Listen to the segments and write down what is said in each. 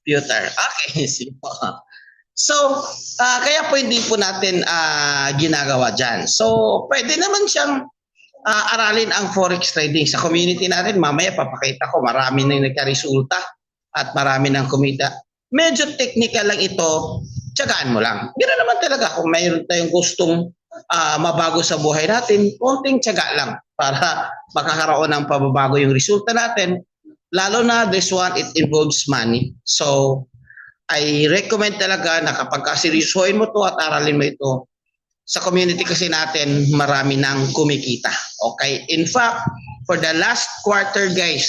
computer. Okay, sige po. So, kaya po hindi po natin ginagawa dyan. So, pwede naman siyang aralin ang forex trading sa community natin. Mamaya papakita ko, marami nang nagka-resulta at marami nang kumita. Medyo technical lang ito, tiyagaan mo lang. Ganoon naman talaga kung mayroon tayong gustong mabago sa buhay natin, konting tiyaga lang para makakaroon ng pababago yung resulta natin. Lalo na this one, it involves money. So, I recommend talaga na kapag seryosohin mo to at aralin mo ito, sa community kasi natin, marami nang kumikita. Okay? In fact, for the last quarter, guys,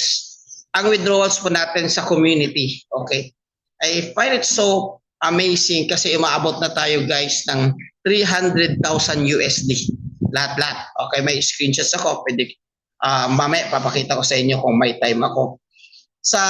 ang withdrawals po natin sa community, okay? I find it so amazing kasi umaabot na tayo, guys, ng 300,000 USD. Lahat-lahat. Okay, may screenshots ako. Pwede, mamaya papakita ko sa inyo kung may time ako. Sa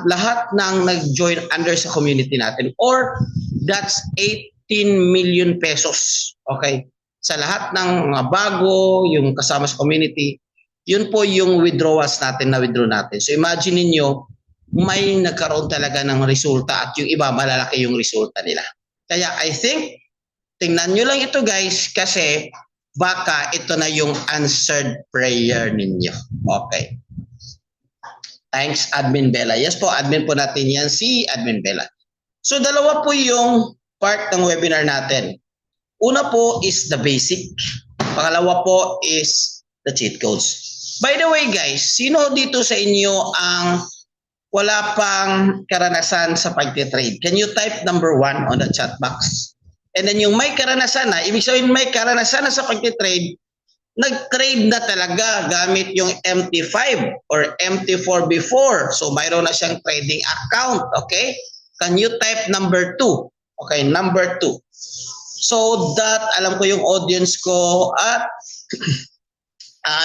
lahat ng nag-join under sa community natin, or that's 18 million pesos. Okay? Sa lahat ng mga bago, yung kasama sa community, yun po yung withdrawals natin na withdraw natin. So imagine niyo may nagkaroon talaga ng resulta at yung iba malalaki yung resulta nila. Kaya I think, tingnan nyo lang ito, guys, kasi baka ito na yung answered prayer ninyo. Okay. Thanks, Admin Bella. Yes po, admin po natin yan, si Admin Bella. So, dalawa po yung part ng webinar natin. Una po is the basic. Pangalawa po is the cheat codes. By the way, guys, sino dito sa inyo ang wala pang karanasan sa pagtitrade? Can you type number 1 on the chat box? And then yung may karanasan na, ibig sabihin may karanasan na sa pagtitrade, nag-trade na talaga gamit yung MT5 or MT4 before. So, mayroon na siyang trading account. Okay? Can you type number 2? Okay, number 2. So that, alam ko yung audience ko at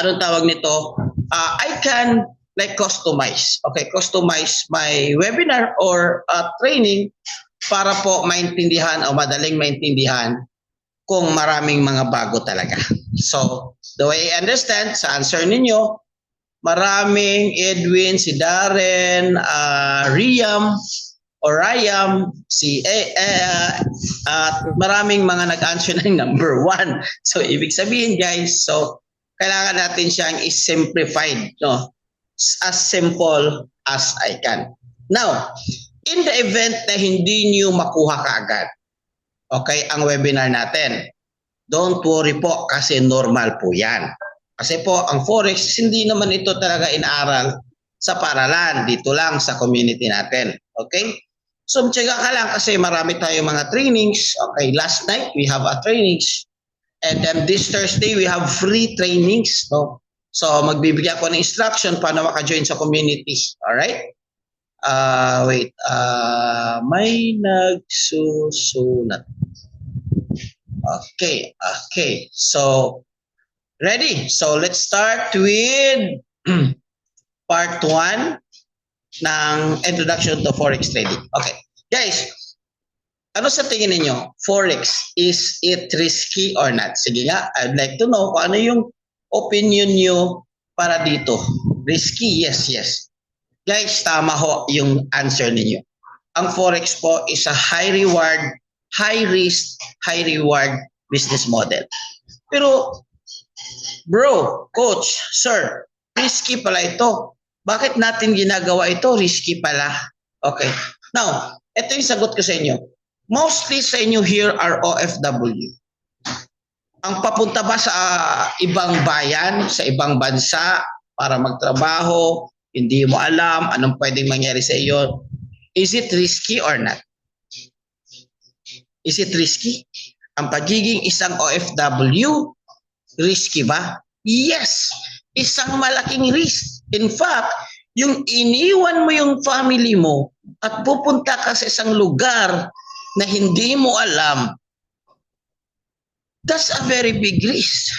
anong tawag nito? I can like customize. Okay, customize my webinar or training para po maintindihan o madaling maintindihan kung maraming mga bago talaga. So, the way I understand, sa answer ninyo, maraming Edwin, si Darren, Riam, or Rayam, maraming mga nag-answer ng number 1. So, ibig sabihin, guys, so, kailangan natin siyang is-simplified, no? As simple as I can. Now, in the event na hindi niyo makuha kaagad, okay, ang webinar natin, don't worry po kasi normal po yan. Kasi po, ang Forex, hindi naman ito talaga inaaral sa paaralan. Dito lang sa community natin. Okay? So, tsaga ka lang kasi marami tayong mga trainings. Okay, last night we have a trainings. And then this Thursday we have free trainings. No? So, magbibigay ako ng instruction paano maka-join sa community. Alright? Wait. May nagsusulat. Okay. Okay. So, ready? So, let's start with part 1 ng Introduction to Forex Trading. Okay. Guys, ano sa tingin ninyo? Forex, is it risky or not? Sige nga, I'd like to know kung ano yung opinion nyo para dito. Risky? Yes, yes. Guys, tama ho yung answer ninyo. Ang Forex po is a high reward, high risk, high reward business model. Pero, bro, coach, sir, risky pala ito. Bakit natin ginagawa ito? Risky pala. Okay. Now, ito yung sagot ko sa inyo. Mostly sa inyo here are OFW. Ang papunta ba sa ibang bayan, sa ibang bansa para magtrabaho, hindi mo alam anong pwedeng mangyari sa iyo. Is it risky or not? Is it risky? Ang pagiging isang OFW, risky ba? Yes! Isang malaking risk. In fact, yung iniwan mo yung family mo at pupunta ka sa isang lugar na hindi mo alam, that's a very big risk.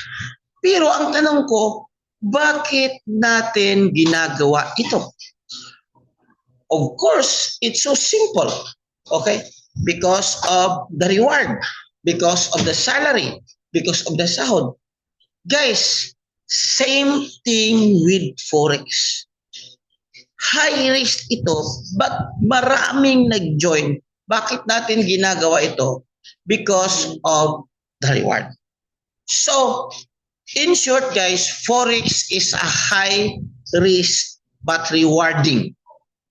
Pero ang tanong ko, bakit natin ginagawa ito? Of course, it's so simple. Okay? Because of the reward, because of the salary, because of the sahod. Guys, same thing with Forex. high risk ito, but maraming nag-join. Bakit natin ginagawa ito? Because of the reward. So, in short guys, Forex is a high risk but rewarding.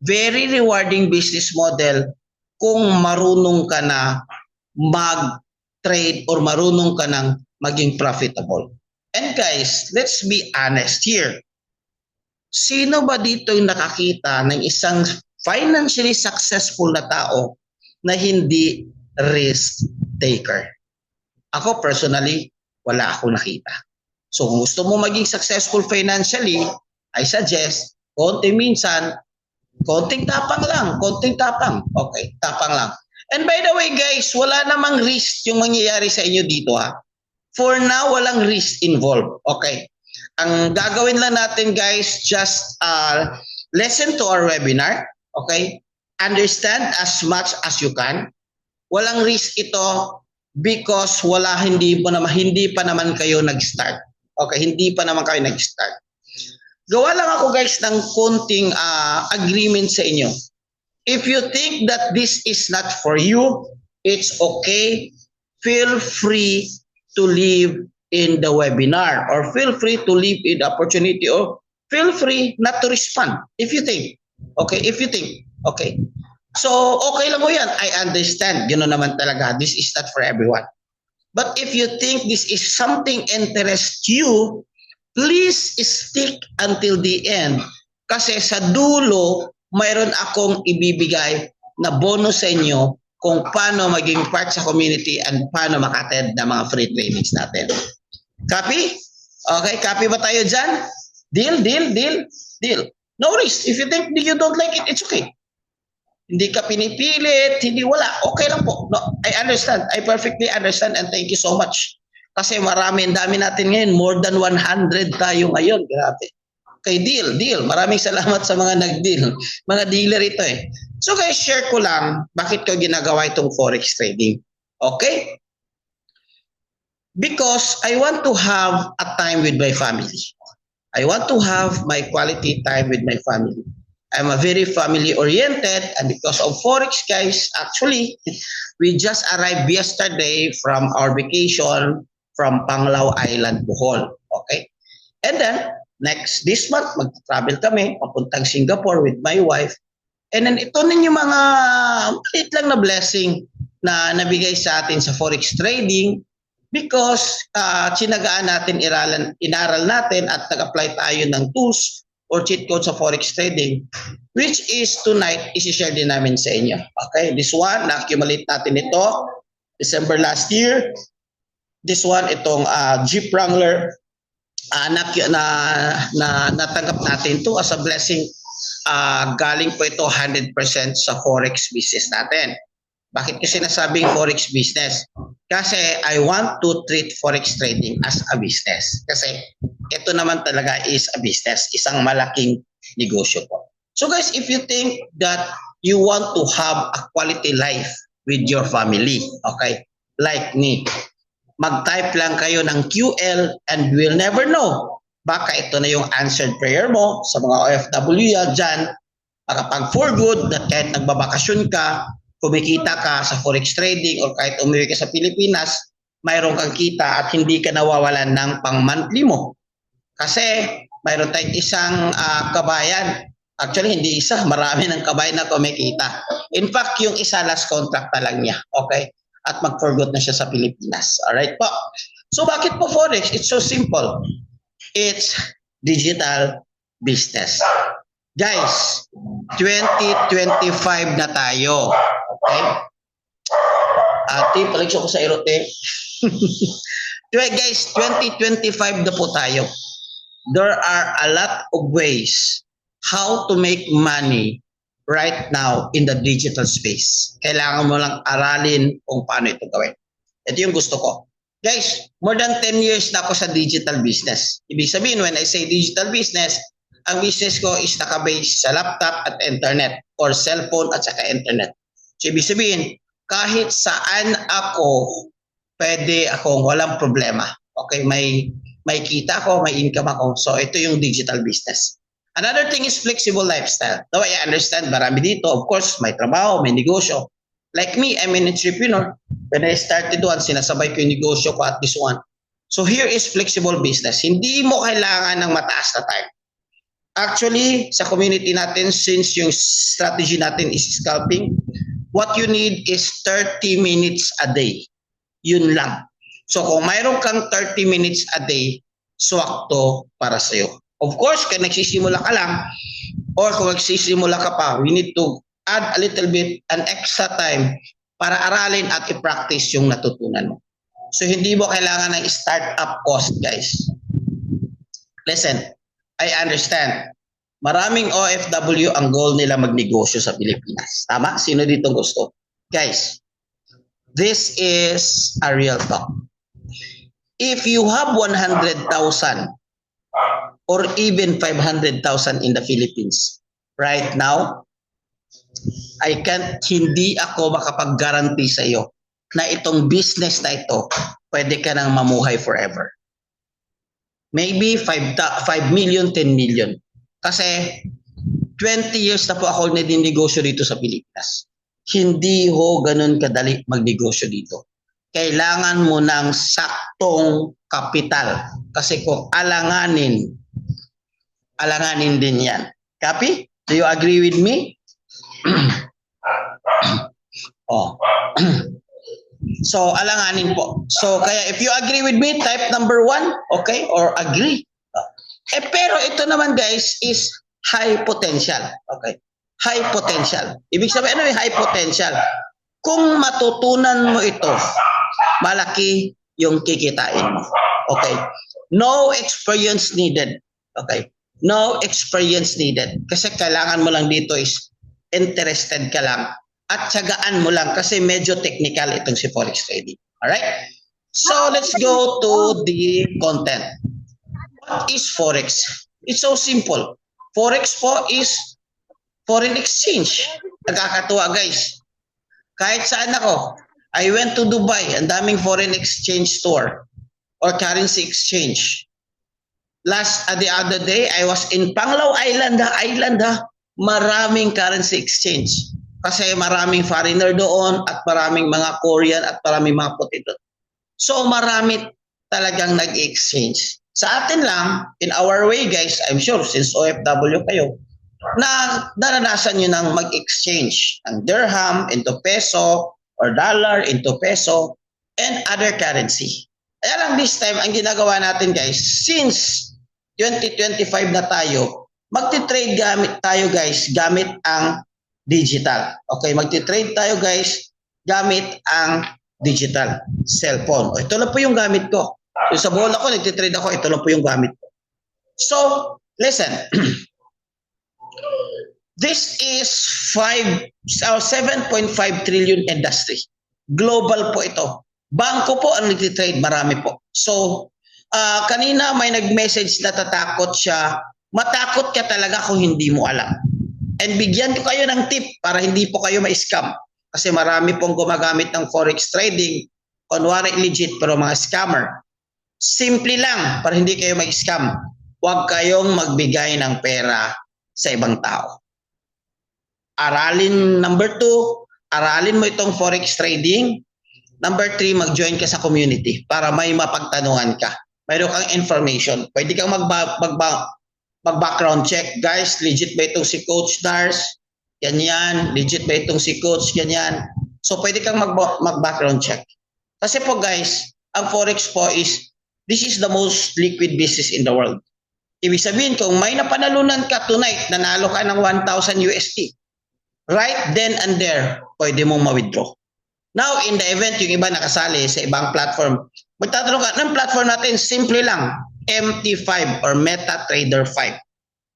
Very rewarding business model kung marunong ka na mag-trade or marunong ka nang maging profitable. And guys, let's be honest here. Sino ba dito yung nakakita ng isang financially successful na tao na hindi risk taker? Ako personally, wala akong nakita. So kung gusto mo maging successful financially, I suggest, konting minsan, konting tapang lang, konting tapang. Okay, tapang lang. And by the way guys, wala namang risk yung mangyayari sa inyo dito ha. For now, walang risk involved. Okay. Ang gagawin lang natin guys, just listen to our webinar. Okay. Understand as much as you can. Walang risk ito because hindi pa naman kayo nag-start. Okay, hindi pa naman kayo nag-start. Gawa lang ako guys ng konting agreement sa inyo. If you think that this is not for you, it's okay. Feel free to leave in the webinar or feel free to leave in the opportunity or feel free not to respond if you think. Okay, if you think. Okay. So, okay lang mo yan. I understand. Gano'n naman talaga. This is not for everyone. But if you think this is something interests you, please stick until the end. Kasi sa dulo, mayroon akong ibibigay na bonus sa inyo kung paano maging part sa community and paano makattend ng mga free trainings natin. Copy? Okay, copy ba tayo dyan? Deal, deal, deal, deal. No risk. If you think you don't like it, it's okay. Hindi ka pinipilit, hindi wala. Okay lang po. No, I understand. I perfectly understand and thank you so much. Kasi dami natin ngayon. More than 100 tayo ngayon. Grabe. Okay, deal. Maraming salamat sa mga nag-deal. Mga dealer ito eh. So guys, share ko lang bakit ko ginagawa itong Forex trading. Okay? Because I want to have a time with my family. I want to have my quality time with my family. I'm a very family-oriented and because of Forex guys, actually, we just arrived yesterday from our vacation from Panglao Island, Bohol. Okay? And then, this month, mag-travel kami, papuntang Singapore with my wife. And then, ito din yung mga maliit lang na blessing na nabigay sa atin sa Forex trading because tsinagaan natin, inaral natin at nag-apply tayo ng tools or cheat code sa Forex trading, which is tonight, isi-share din namin sa inyo. Okay, this one, na-accumulate natin ito, December last year. This one, itong Jeep Wrangler, natanggap natin to as a blessing. Galing po ito 100% sa Forex business natin. Bakit ko sinasabing Forex business? Kasi I want to treat Forex trading as a business. Kasi ito naman talaga is a business, isang malaking negosyo po. So guys, if you think that you want to have a quality life with your family, okay, like me, mag-type lang kayo ng QL and we'll never know. Baka ito na yung answered prayer mo sa mga OFW dyan, makapag for good, that kahit nagbabakasyon ka, kumikita ka sa Forex trading or kahit umuwi ka sa Pilipinas, mayroon kang kita at hindi ka nawawalan ng pang-monthly mo. Kasi mayroon tayong isang kabayan. Actually, hindi isa. Marami ng kabayan na kumikita. In fact, yung isa last contract na lang niya. Okay? At mag-forgot na siya sa Pilipinas. Alright po. So, bakit po Forex? It's so simple. It's digital business. Guys, 2025 na tayo. Okay? Ate, paligso ko sa erote. Guys, 2025 na po tayo. There are a lot of ways how to make money right now in the digital space. Kailangan mo lang aralin kung paano ito gawin. Ito yung gusto ko. Guys, more than 10 years na ako sa digital business. Ibig sabihin, when I say digital business, ang business ko is nakabase sa laptop at internet or cellphone at saka internet. So, ibig sabihin, kahit saan ako, pwede akong walang problema. Okay, may kita ako, may income ako. So, ito yung digital business. Another thing is flexible lifestyle. Now, I understand, marami dito, of course, may trabaho, may negosyo. Like me, I'm an entrepreneur. When I started one, sinasabay ko yung negosyo ko at this one. So here is flexible business. Hindi mo kailangan ng mataas na time. Actually, sa community natin, since yung strategy natin is scalping, what you need is 30 minutes a day. Yun lang. So kung mayroon kang 30 minutes a day, swak to para sa'yo. Of course, kung nagsisimula ka lang, or kung nagsisimula ka pa, we need to add a little bit, an extra time para aralin at i-practice yung natutunan mo. So hindi mo kailangan ng start-up cost, guys. Listen, I understand. Maraming OFW ang goal nila magnegosyo sa Pilipinas. Tama? Sino dito gusto? Guys, this is a real talk. If you have 100,000 or even 500,000 in the Philippines right now, hindi ako makapag-guarantee sa iyo na itong business na ito, pwede ka nang mamuhay forever. Maybe 5 million, 10 million. Kasi 20 years na po ako nagninegosyo dito sa Pilipinas. Hindi ho ganun kadali magnegosyo dito. Kailangan mo ng saktong kapital. Kasi kung alanganin din yan. Copy? Do you agree with me? Oh. So, alanganin po. So, kaya if you agree with me, type number 1, okay? Or agree. Pero ito naman, guys, is high potential. Okay? High potential. Ibig sabihin, ano yung high potential? Kung matutunan mo ito, malaki yung kikitain mo. Okay? No experience needed. Okay? No experience needed. Kasi kailangan mo lang dito is interested ka lang at tiyagaan mo lang kasi medyo technical itong si Forex trading. Alright? So, let's go to the content. What is Forex? It's so simple. Forex po is foreign exchange. Nagkakatuwa, guys. Kahit saan ako, I went to Dubai, ang daming foreign exchange store or currency exchange. The other day, I was in Panglao Island, maraming currency exchange. Kasi maraming foreigner doon at maraming mga Korean at maraming mga puti doon. So marami talagang nag-exchange. Sa atin lang, in our way guys, I'm sure since OFW kayo, na naranasan nyo ng mag-exchange ng dirham into peso or dollar into peso and other currency. Kaya lang this time, ang ginagawa natin guys, since 2025 na tayo, magti-trade tayo guys gamit ang digital. Okay, magti-trade tayo guys gamit ang digital cellphone. O, ito lang po yung gamit ko. So, sa bola ko, nagtitrade ako, ito lang po yung gamit ko. So, listen. This is 7.5 trillion industry. Global po ito. Bangko po ang nagtitrade, marami po. So, kanina may nag-message na tatakot siya. Matakot ka talaga kung hindi mo alam. And bigyan ko kayo ng tip para hindi po kayo ma-scam. Kasi marami pong gumagamit ng forex trading. Kunwari legit pero mga scammer. Simple lang para hindi kayo ma-scam. Huwag kayong magbigay ng pera sa ibang tao. Aralin number 2, aralin mo itong forex trading. Number 3, mag-join ka sa community para may mapagtanungan ka. Mayroon kang information. Pwede kang mag-background check. Guys, legit ba itong si Coach Nars? Ganyan. Legit ba itong si Coach? Ganyan. So, pwede kang mag-background check. Kasi po guys, ang forex po is, this is the most liquid business in the world. Ibig sabihin, kung may napanalunan ka tonight, nanalo ka ng 1,000 USD, right then and there, pwede mong ma-withdraw. Now, in the event, yung iba nakasali sa ibang platform, magtatanong ka, ng platform natin, simple lang, MT5 or MetaTrader 5.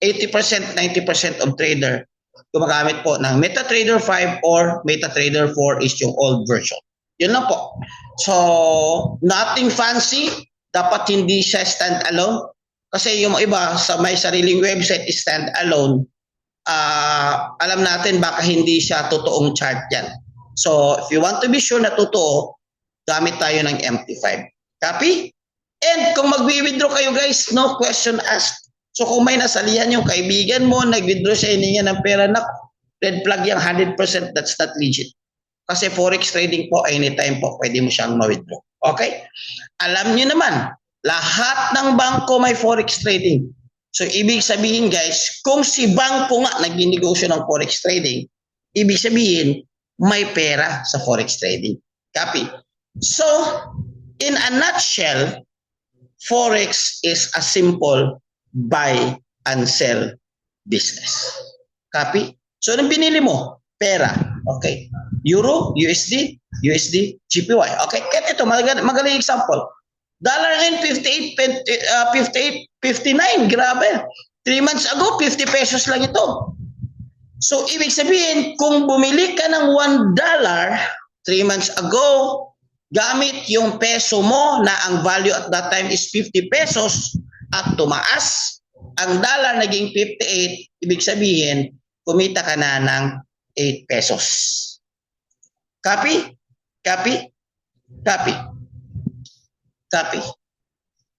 80%, 90% of trader gumagamit po ng MetaTrader 5 or MetaTrader 4 is yung old version. Yun lang po. So, nothing fancy. Dapat hindi siya stand-alone. Kasi yung iba sa may sariling website is stand-alone. Alam natin baka hindi siya totoong chart yan. So, if you want to be sure na totoo, gamit tayo ng MT5. Copy? And kung mag-withdraw kayo guys, no question asked. So kung may nasalihan yung kaibigan mo, nag-withdraw siya, hininga ng pera, red flag yung 100%, that's not legit. Kasi forex trading po, anytime po, pwede mo siyang ma-withdraw. Okay? Alam niyo naman, lahat ng bangko may forex trading. So ibig sabihin guys, kung si bangko nga nag-negosyo ng forex trading, ibig sabihin, may pera sa forex trading. Copy? So, in a nutshell, forex is a simple buy and sell business. Copy? So, anong binili mo? Pera. Okay. Euro, USD, USD, GPY. Okay. Kaya ito, magaling example. Dollar ngayon, 59. Grabe. 3 months ago, 50 pesos lang ito. So, ibig sabihin, kung bumili ka ng $1 3 months ago, gamit yung peso mo na ang value at that time is 50 pesos at tumaas, ang dollar naging 58, ibig sabihin, kumita ka na ng 8 pesos. Copy? Copy? Copy? Copy?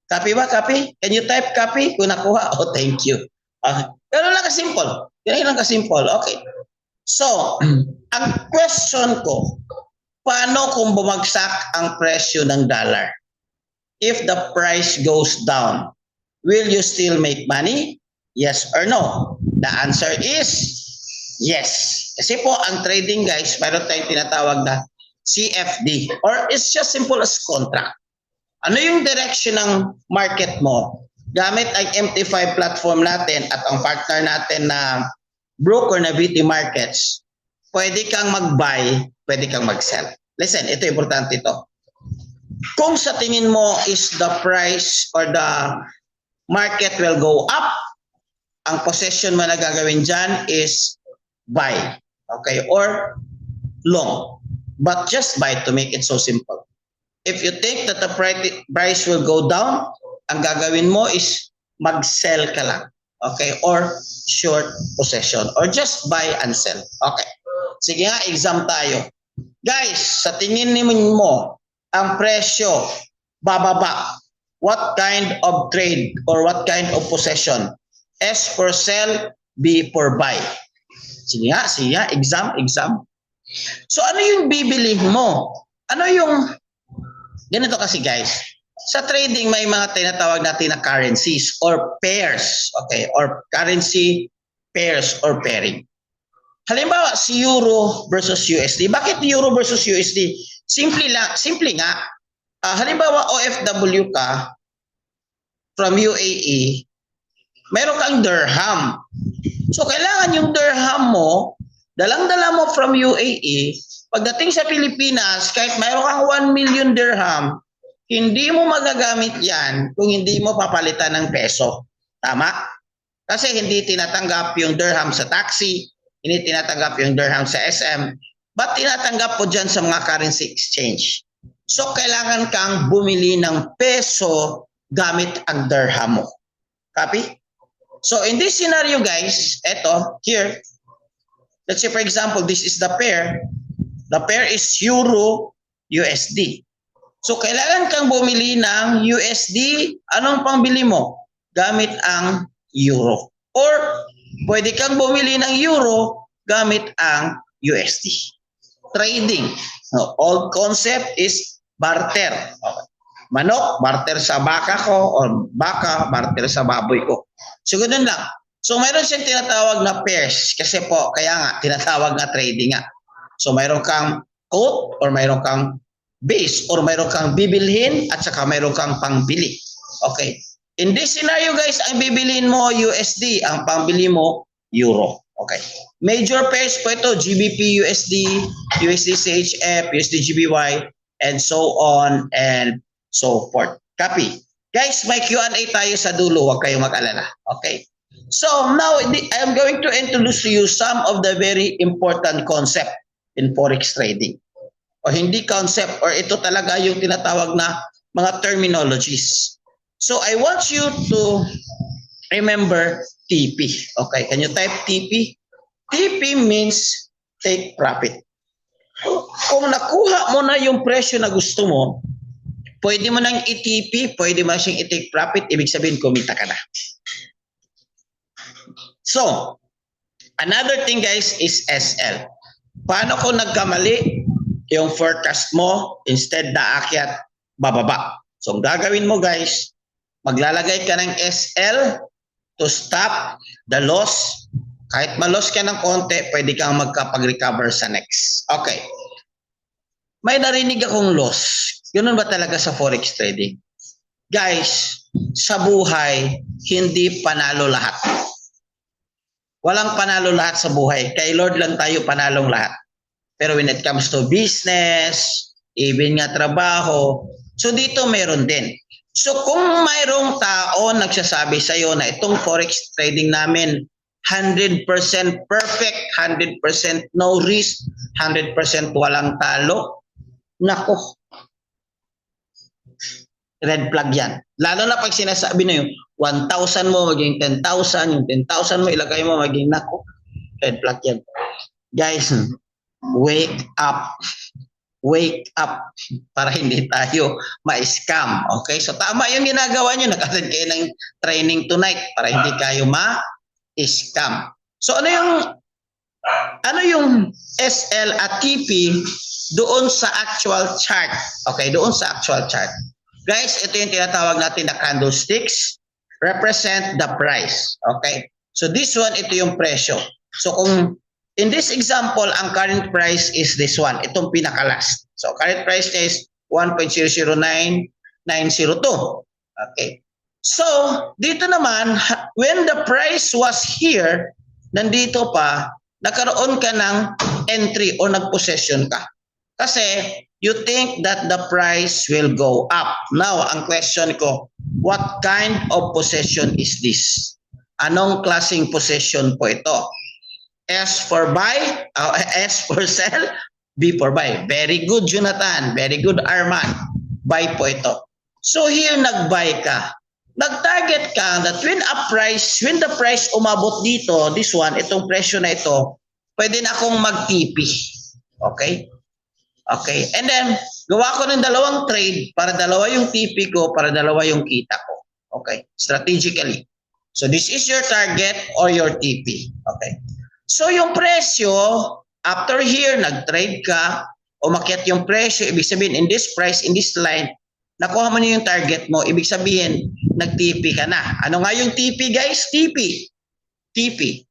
Copy ba? Copy? Can you type copy? Kung nakuha, oh, thank you. Ganun lang ka-simple. Ganun lang ka-simple. Okay. So, ang question ko, paano kung bumagsak ang presyo ng dollar? If the price goes down, will you still make money? Yes or no? The answer is yes. Kasi po, ang trading guys, mayroon tayong tinatawag na CFD or it's just simple as contract. Ano yung direction ng market mo? Gamit ang MT5 platform natin at ang partner natin na broker na VT Markets, pwede kang mag-buy, pwede kang mag-sell. Listen, ito importante ito. Kung sa tingin mo is the price or the market will go up, ang position mo na gagawin dyan is buy. Okay? Or long. But just buy to make it so simple. If you think that the price will go down, ang gagawin mo is mag-sell ka lang. Okay? Or short possession. Or just buy and sell. Okay. Sige nga, exam tayo. Guys, sa tingin mo, ang presyo bababa. What kind of trade or what kind of possession? S for sell, B for buy. Sige nga, exam. So ano yung bibili mo? Ano yung, ganito kasi guys, sa trading may mga tinatawag natin na currencies or pairs. Okay, or currency pairs or pairing. Halimbawa, si Euro versus USD. Bakit Euro versus USD? Simple nga. Halimbawa, OFW ka from UAE, meron kang dirham. So, kailangan yung dirham mo, dalang-dala mo from UAE, pagdating sa Pilipinas, kahit meron kang 1 million dirham, hindi mo magagamit yan kung hindi mo papalitan ng peso. Tama? Kasi hindi tinatanggap yung dirham sa taxi, hindi tinatanggap yung dirham sa SM, but tinatanggap po dyan sa mga currency exchange. So, kailangan kang bumili ng peso gamit ang dirham mo. Copy? So, in this scenario, guys, eto, here, let's say, for example, this is the pair. The pair is Euro-USD. So, kailangan kang bumili ng USD. Anong pangbili mo? Gamit ang Euro. Or, pwede kang bumili ng Euro gamit ang USD. Trading. No, old concept is barter. Okay. Manok, barter sa baka ko, or baka, barter sa baboy ko. So, ganun lang. So, mayroon siyang tinatawag na pairs. Kasi po, kaya nga, tinatawag na trading nga. So, mayroon kang quote, or mayroon kang base, or mayroon kang bibilhin, at saka mayroon kang pangbili. Okay. In this scenario, guys, ang bibilhin mo USD, ang pangbili mo Euro. Okay. Major pairs po ito, GBP, USD, USD CHF, USD GBY, and so on and so forth. Copy. Guys, may Q&A tayo sa dulo. Huwag kayong mag-alala. Okay. So, now, I am going to introduce to you some of the very important concept in forex trading. O hindi concept, or ito talaga yung tinatawag na mga terminologies. So, I want you to remember TP. Okay, can you type TP? TP means take profit. Kung nakuha mo na yung presyo na gusto mo, pwede mo nang i-TP, pwede mo siyang i-take profit, ibig sabihin kumita ka na. So, another thing guys is SL. Paano kung nagkamali yung forecast mo, instead na akyat, bababa? So, ang gagawin mo guys, maglalagay ka ng SL to stop the loss. Kahit ma-loss ka ng konti, pwede kang magkapag-recover sa next. Okay. May narinig akong loss. Ganun ba talaga sa forex trading? Guys, sa buhay, hindi panalo lahat. Walang panalo lahat sa buhay. Kay Lord lang tayo panalong lahat. Pero when it comes to business, even nga trabaho, so dito meron din. So kung mayroong tao nagsasabi sa iyo na itong forex trading namin 100% perfect, 100% no risk, 100% walang talo, nako, red flag yan. Lalo na pag sinasabi na yung 1,000 mo maging 10,000, yung 10,000 mo ilagay mo maging nako, red flag yan. Guys, wake up. Wake up para hindi tayo ma-scam. Okay? So tama yung ginagawa nyo. Nag-attend kayo ng training tonight para hindi kayo ma-scam. So ano yung SL at TP doon sa actual chart? Okay, doon sa actual chart. Guys, ito yung tinatawag natin na candlesticks represent the price. Okay? So this one, ito yung presyo. So kung in this example, ang current price is this one. Itong pinaka-last. So, current price is 1.009902. Okay. So, dito naman, when the price was here, nandito pa, nagkaroon ka ng entry o nag-possession ka. Kasi, you think that the price will go up. Now, ang question ko, what kind of possession is this? Anong klaseng possession po ito? S for buy, S for sell, B for buy. Very good, Jonathan. Very good, Arman. Buy po ito. So here, nag-buy ka. Nag-target ka that when the price umabot dito, this one, itong presyo na ito, pwede na akong mag-TP. Okay? Okay. And then, gawa ko ng dalawang trade para dalawa yung TP ko, para dalawa yung kita ko. Okay? Strategically. So this is your target or your TP. Okay? So yung presyo, after here, nag-trade ka, umakyat yung presyo, ibig sabihin, in this price, in this line, nakuha mo na yung target mo, ibig sabihin, nag-TP ka na. Ano nga yung TP guys? TP. TP.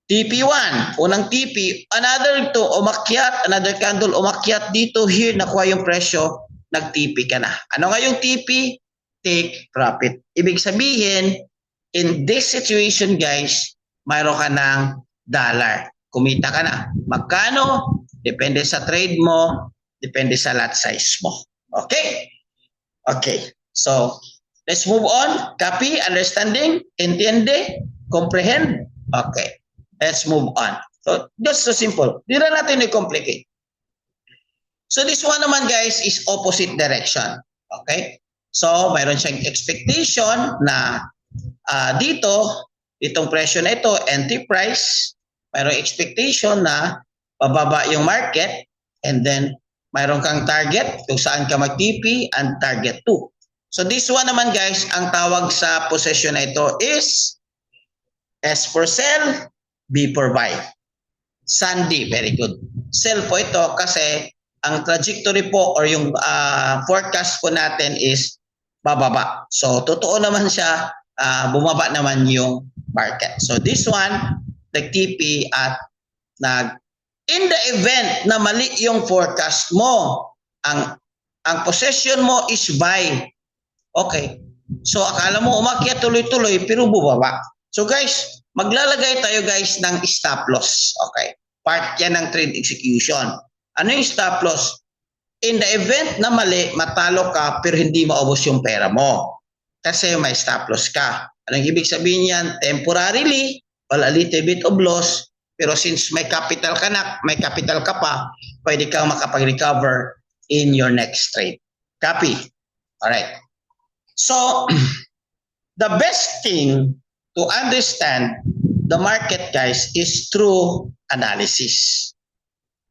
TP1, unang TP, another to, umakyat, another candle, umakyat dito, here, nakuha yung presyo, nag-TP ka na. Ano nga yung TP? Take profit. Ibig sabihin, in this situation guys, mayroon ka ng dollar. Kumita ka na. Magkano? Depende sa trade mo, depende sa lot size mo. Okay? Okay. So, let's move on. Copy, understanding, entiende, comprehend. Okay. Let's move on. So, just so simple. Di na natin i-complicate. So, this one naman guys is opposite direction. Okay? So, mayroon siyang expectation na dito, itong presyo na ito, entry price, mayroong expectation na bababa yung market, and then mayroon kang target kung saan ka mag-TP and target 2. So this one naman guys, ang tawag sa position na ito is S for sell, B for buy. Sandy, very good. Sell po ito kasi ang trajectory po or yung forecast po natin is bababa. So totoo naman siya, bumaba naman yung market. So this one, nag-TP at in the event na mali yung forecast mo, ang possession mo is buy. Okay. So akala mo umakyat tuloy-tuloy pero bubaba. So guys, maglalagay tayo guys ng stop loss. Okay. Part yan ng trade execution. Ano yung stop loss? In the event na mali, matalo ka pero hindi maubos yung pera mo. Kasi may stop loss ka. Anong ibig sabihin yan? Temporarily, a little bit of loss, pero since may capital ka na, may capital ka pa, pwede kang makapag-recover in your next trade. Copy? Alright. So, the best thing to understand the market, guys, is through analysis.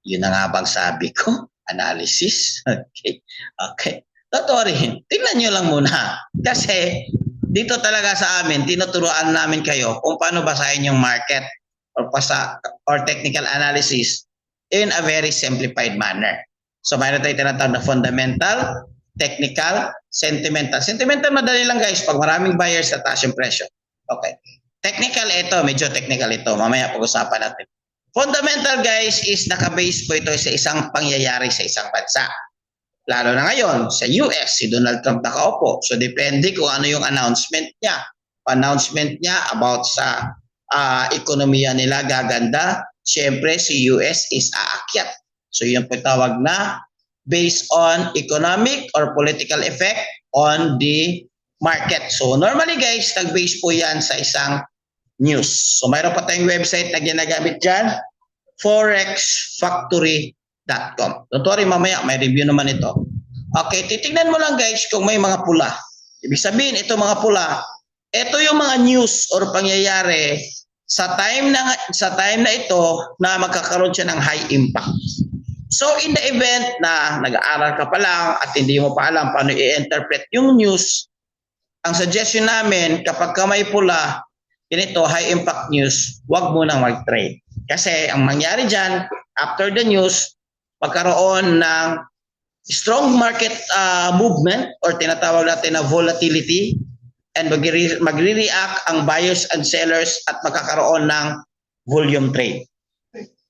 Yun na nga bang sabi ko? Analysis? Okay. Okay. Don't worry. Tingnan nyo lang muna. Kasi, dito talaga sa amin, tinuturuan namin kayo kung paano basahin yung market or technical analysis in a very simplified manner. So mayroon tayo tinatawag na fundamental, technical, sentimental. Sentimental madali lang guys, pag maraming buyers tataas yung presyo. Okay. Technical ito, medyo technical ito. Mamaya pag-usapan natin. Fundamental guys is nakabase po ito sa isang pangyayari sa isang bansa. Lalo na ngayon, sa US, si Donald Trump nakaupo. So depende kung ano yung announcement niya. Announcement niya about sa ekonomiya nila gaganda. Siyempre, si US is aakyat. So yun po tawag na based on economic or political effect on the market. So normally guys, nag-base po yan sa isang news. So mayroon pa tayong website na ginagamit dyan, forexfactory.com. Don't worry, mamaya may review naman ito. Okay, titignan mo lang guys kung may mga pula. Ibig sabihin, ito mga pula, ito yung mga news or pangyayari sa time na ito na magkakaroon siya ng high impact. So in the event na nag-aaral ka pa lang at hindi mo pa alam paano i-interpret yung news, ang suggestion namin kapag ka may pula, ganito, high impact news, huwag mo nang mag-trade. Kasi ang mangyari dyan, after the news, magkaroon ng strong market movement or tinatawag natin na volatility, and magre-react ang buyers and sellers at magkakaroon ng volume trade.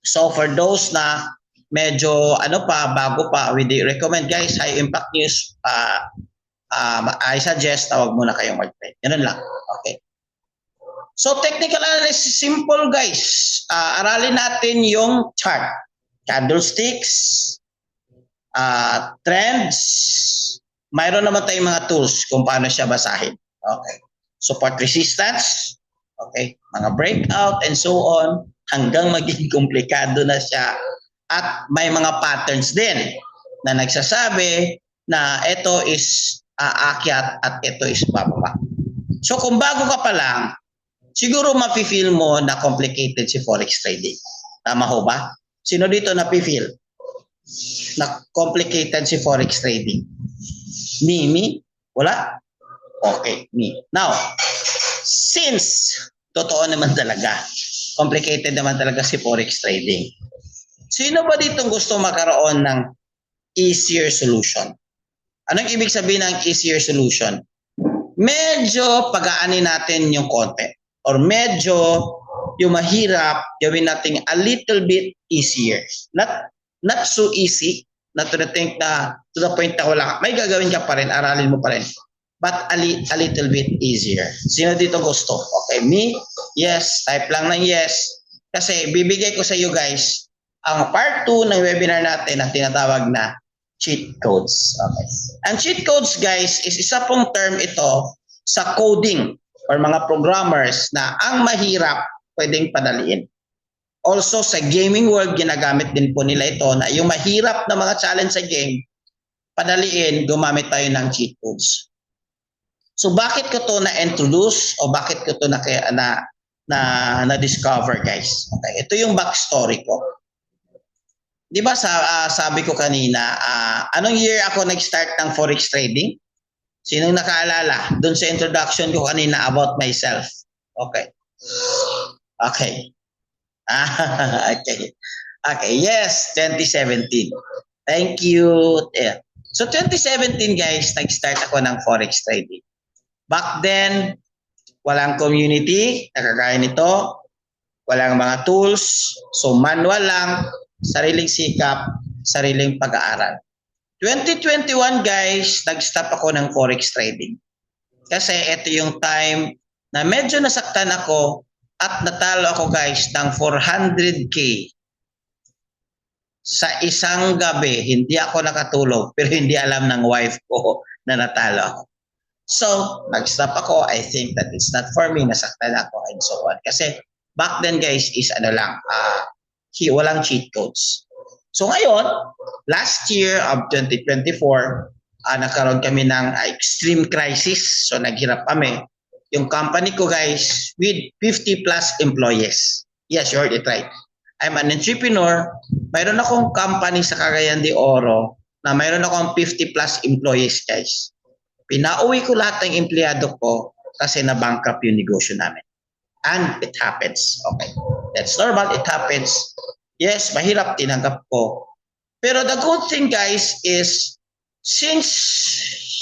So for those na medyo bago pa, we recommend guys, high impact news, I suggest tawag muna kayong mag-trade. Ganun lang. Okay. So technical analysis, simple guys. Aralin natin yung chart. Candlesticks, trends, mayroon naman tayong mga tools kung paano siya basahin. Okay. Support resistance, okay, mga breakout and so on, hanggang maging komplikado na siya. At may mga patterns din na nagsasabi na ito is aakyat at ito is bababa. So kung bago ka pa lang, siguro mafe-feel mo na complicated si forex trading. Tama ho ba? Sino dito nafe-feel na complicated si forex trading? Me? Wala? Okay, me. Now, since totoo naman talaga, complicated naman talaga si forex trading, sino ba dito gusto magkaroon ng easier solution? Anong ibig sabihin ng easier solution? Medyo pagaanin natin yung konti or medyo yung mahirap gawin natin a little bit easier. Not so easy, not to the point na wala. May gagawin ka pa rin, aralin mo pa rin. But a little bit easier. Sino dito gusto? Okay, me? Yes. Type lang ng yes. Kasi bibigay ko sa iyo guys ang part 2 ng webinar natin na tinatawag na cheat codes. Okay. Ang cheat codes guys is isa pong term ito sa coding or mga programmers na ang mahirap pwedeng padaliin. Also sa gaming world, ginagamit din po nila ito na yung mahirap na mga challenge sa game, padaliin, gumamit tayo ng cheat codes. So bakit ko to na-introduce o bakit ko to na-discover guys? Okay, ito yung backstory ko. Di ba sabi ko kanina, anong year ako nag-start ng forex trading? Sinong nakaalala? Doon sa introduction ko kanina about myself. Okay. Okay. Okay, yes, 2017. Thank you. Yeah. So 2017 guys, nag-start ako ng forex trading. Back then, walang community, nakagaya nito, walang mga tools, so manual lang, sariling sikap, sariling pag-aaral. 2021 guys, nag-stop ako ng forex trading. Kasi ito yung time na medyo nasaktan ako at natalo ako guys ng 400k sa isang gabi. Hindi ako nakatulog pero hindi alam ng wife ko na natalo ako. So, nag-stop ako. I think that it's not for me. Nasaktan ako and so on. Kasi back then guys is walang cheat codes. So ngayon, last year of 2024, nagkaroon kami ng extreme crisis. So naghirap kami. Yung company ko guys with 50 plus employees. Yes, you heard it right. I'm an entrepreneur. Mayroon akong company sa Cagayan de Oro na mayroon akong 50 plus employees guys. Pinauwi ko lahat ng empleyado ko kasi na-bankrupt yung negosyo namin. And it happens. Okay. That's normal. It happens. Yes, mahirap, tinanggap ko. Pero the good thing, guys, is since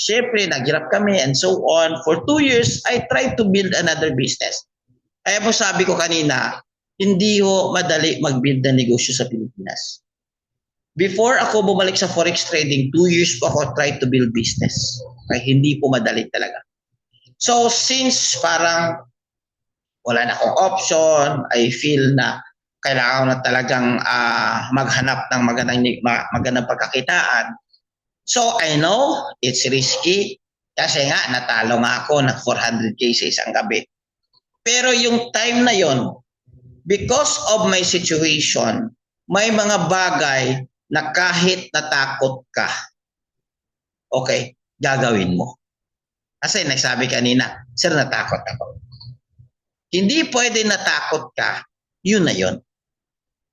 syempre naghirap kami and so on, for 2 years, I tried to build another business. Kaya po sabi ko kanina, hindi ho madali mag-build na negosyo sa Pilipinas. Before ako bumalik sa forex trading, 2 years po ako tried to build business. Kaya hindi po madali talaga. So since parang wala na akong option, I feel na kailangan na talagang maghanap ng magandang pagkakitaan. So I know it's risky kasi nga natalo nga ako ng 400k sa isang gabi. Pero yung time na yon, because of my situation, may mga bagay na kahit natakot ka, okay, gagawin mo. Kasi nagsabi kanina, sir, natakot ako. Hindi pwede natakot ka, yun na yun.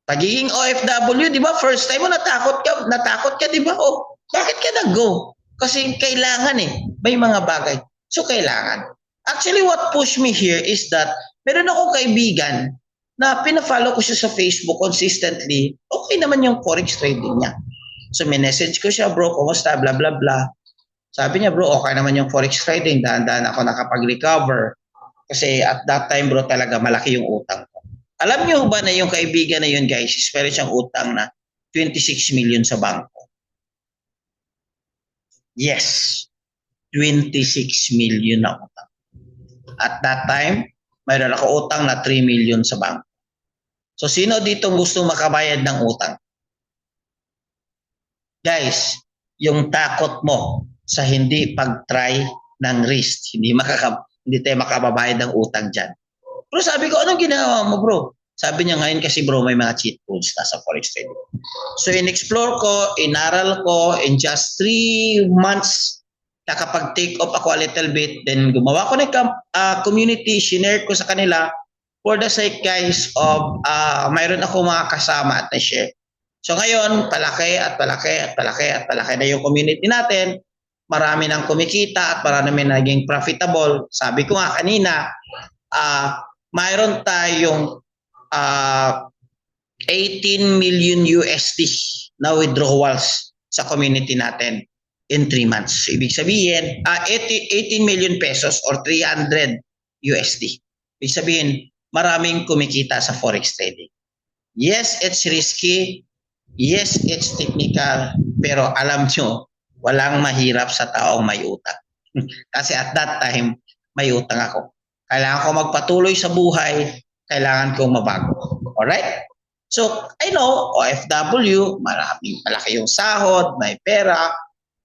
Pagiging OFW, di ba, first time mo natakot ka, di ba? Oh, bakit ka nag-go? Kasi kailangan may mga bagay. So kailangan. Actually, what pushed me here is that meron akong kaibigan na pina-follow ko siya sa Facebook consistently. Okay naman yung forex trading niya. So may message ko siya, bro, kumusta, blah, blah, blah. Sabi niya, bro, okay naman yung forex trading. Dahan-dahan ako nakapag-recover. Kasi at that time, bro, talaga malaki yung utang ko. Alam niyo ba na yung kaibigan na yun, guys, meron siyang utang na 26 million sa bangko. Yes, 26 million na utang. At that time, mayroon ako utang na 3 million sa bangko. So, sino dito gusto makabayad ng utang? Guys, yung takot mo sa hindi pag-try ng risk, hindi tayo makababayad ng utang dyan. Pero sabi ko, anong ginawa mo, bro? Sabi niya ngayon kasi, bro, may mga cheat codes na sa forex trading. So, in-explore ko, inaral ko, in just 3 months, nakapag-take off ako a little bit. Then, gumawa ko ng community, shinare ko sa kanila for the sake, guys, of mayroon ako mga kasama at na-share. So, ngayon, palaki at palaki at palaki at palaki na yung community natin. Marami nang kumikita at marami naging profitable. Sabi ko nga kanina, mayroon tayong 18 million USD na withdrawals sa community natin in 3 months. So, ibig sabihin, 18 million pesos or 300 USD. Ibig sabihin, maraming kumikita sa forex trading. Yes, it's risky. Yes, it's technical. Pero alam nyo, walang mahirap sa taong may utang. Kasi at that time, may utang ako. Kailangan ko magpatuloy sa buhay, kailangan kong mabago. Alright? So, I know, OFW, malaki yung sahod, may pera,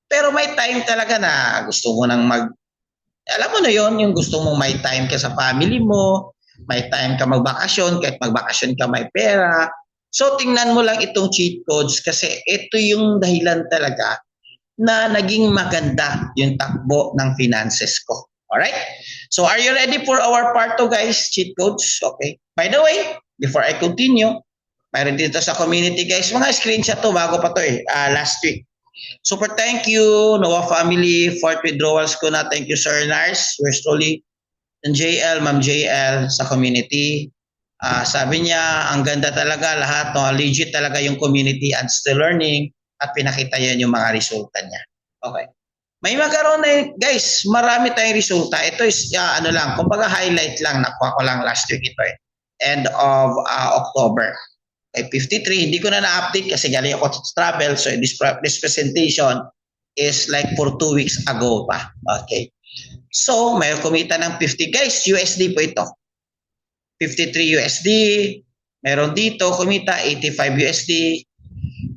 pero may time talaga na gusto mo nang alam mo na yon, yung gusto mong may time ka sa family mo, may time ka magbakasyon, kahit magbakasyon ka may pera. So, tingnan mo lang itong cheat codes kasi ito yung dahilan talaga na naging maganda yung takbo ng finances ko. Alright? So, are you ready for our part 2, guys? Cheat codes? Okay. By the way, before I continue, mayroon dito sa community, guys, mga screenshot to, bago pa to last week. Super thank you, Noah family, for withdrawals ko na. Thank you, Sir Nars. Yours truly, and JL, Ma'am JL, sa community. Sabi niya, ang ganda talaga lahat, no? Legit talaga yung community and still learning at pinakita yan yung mga resulta niya. Okay. May magkaroon na, guys, marami tayong resulta. Ito is, kumbaga highlight lang, nakuha ko lang last week ito end of October. Okay, 53, hindi ko na na-update kasi galing ako sa travel. So this presentation is like for 2 weeks ago pa. Okay. So, may kumita ng 50. Guys, USD po ito. 53 USD. Meron dito, kumita 85 USD.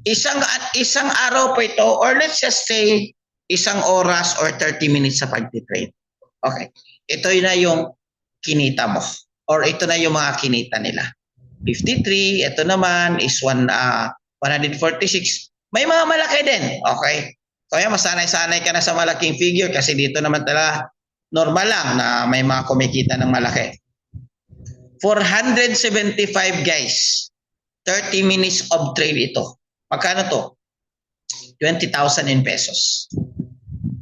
Isang araw po ito, or let's just say, isang oras or 30 minutes sa pag-trade. Okay. Ito na yung kinita mo. Or ito na yung mga kinita nila. 53, ito naman is 146. May mga malaki din. Okay. Kaya masanay-sanay ka na sa malaking figure kasi dito naman talaga normal lang na may mga kumikita ng malaki. 475, guys. 30 minutes of trade ito. Magkano to? 20,000 in pesos.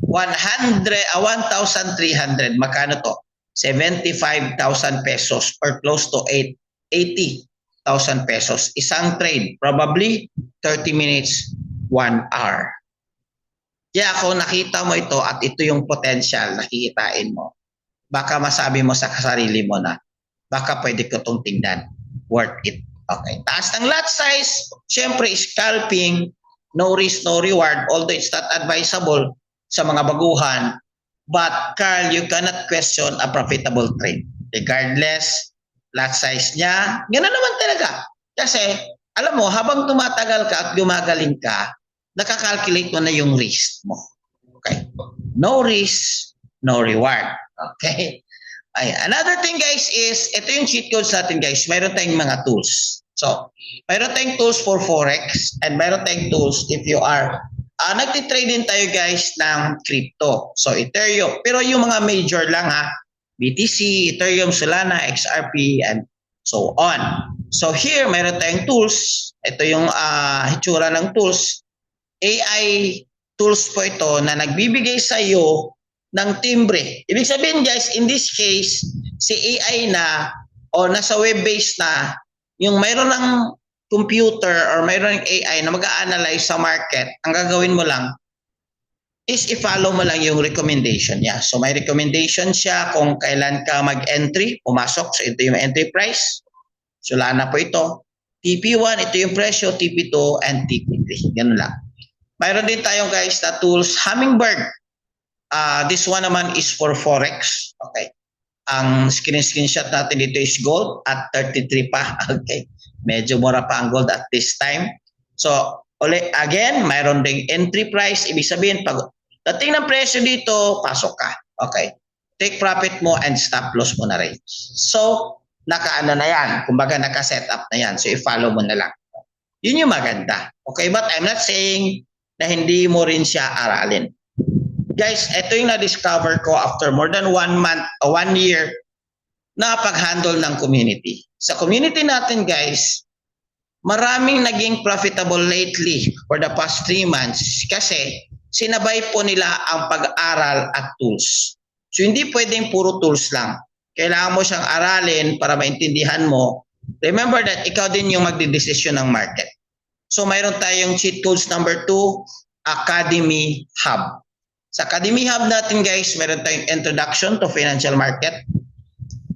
1,300. Magkano to? 75,000 pesos or close to 80,000 pesos. Isang trade, probably 30 minutes, 1 hour. Kaya kung nakita mo ito at ito yung potential na kikitain mo, baka masabi mo sa sarili mo na baka pwede ko itong tingnan. Worth it. Okay. Taas ng lot size, syempre scalping, no risk, no reward, although it's not advisable sa mga baguhan. But Carl, you cannot question a profitable trade. Regardless, lot size niya, gano'n naman talaga. Kasi, alam mo, habang tumatagal ka at gumagaling ka, nakakalculate mo na yung risk mo. Okay? No risk, no reward. Okay? Ay, another thing guys is, ito yung cheat codes natin guys, mayroon tayong mga tools. So, mayroon tayong tools for Forex and mayroon tayong tools if you are nagtitrade din tayo guys ng crypto. So, Ethereum. Pero yung mga major lang ha, BTC, Ethereum, Solana, XRP, and so on. So, here, mayroon tayong tools. Ito yung hitsura ng tools. AI tools po ito na nagbibigay sa iyo ng timbre. Ibig sabihin guys, in this case, si AI na o nasa web-based na, yung mayroon ng computer or mayroon ng AI na mag-a-analyze sa market, ang gagawin mo lang is i-follow mo lang yung recommendation niya. So may recommendation siya kung kailan ka mag-entry, pumasok. So ito yung entry price. Solana po ito. TP1, ito yung presyo, TP2, and TP3. Ganun lang. Mayroon din tayong guys na tools, Hummingbird. This one naman is for Forex. Okay. Ang screenshot natin dito is gold at 33 pa. Okay. Medyo mura pa ang gold at this time. So, again, mayroon ding entry price. Ibig sabihin, pag dating ng presyo dito, pasok ka. Okay. Take profit mo and stop loss mo na rin. So, naka-ano na yan. Kumbaga, naka-set up na yan. So, i-follow mo na lang. Yun yung maganda. Okay, but I'm not saying na hindi mo rin siya aralin. Guys, ito yung na-discover ko after more than 1 month o 1 year na pag-handle ng community. Sa community natin guys, maraming naging profitable lately for the past 3 months kasi sinabay po nila ang pag-aral at tools. So hindi pwedeng puro tools lang. Kailangan mo siyang aralin para maintindihan mo. Remember that ikaw din yung magdidesisyon ng market. So mayroon tayong cheat codes number 2, Academy Hub. Sa Academy Hub natin guys, mayroon tayong Introduction to Financial Market,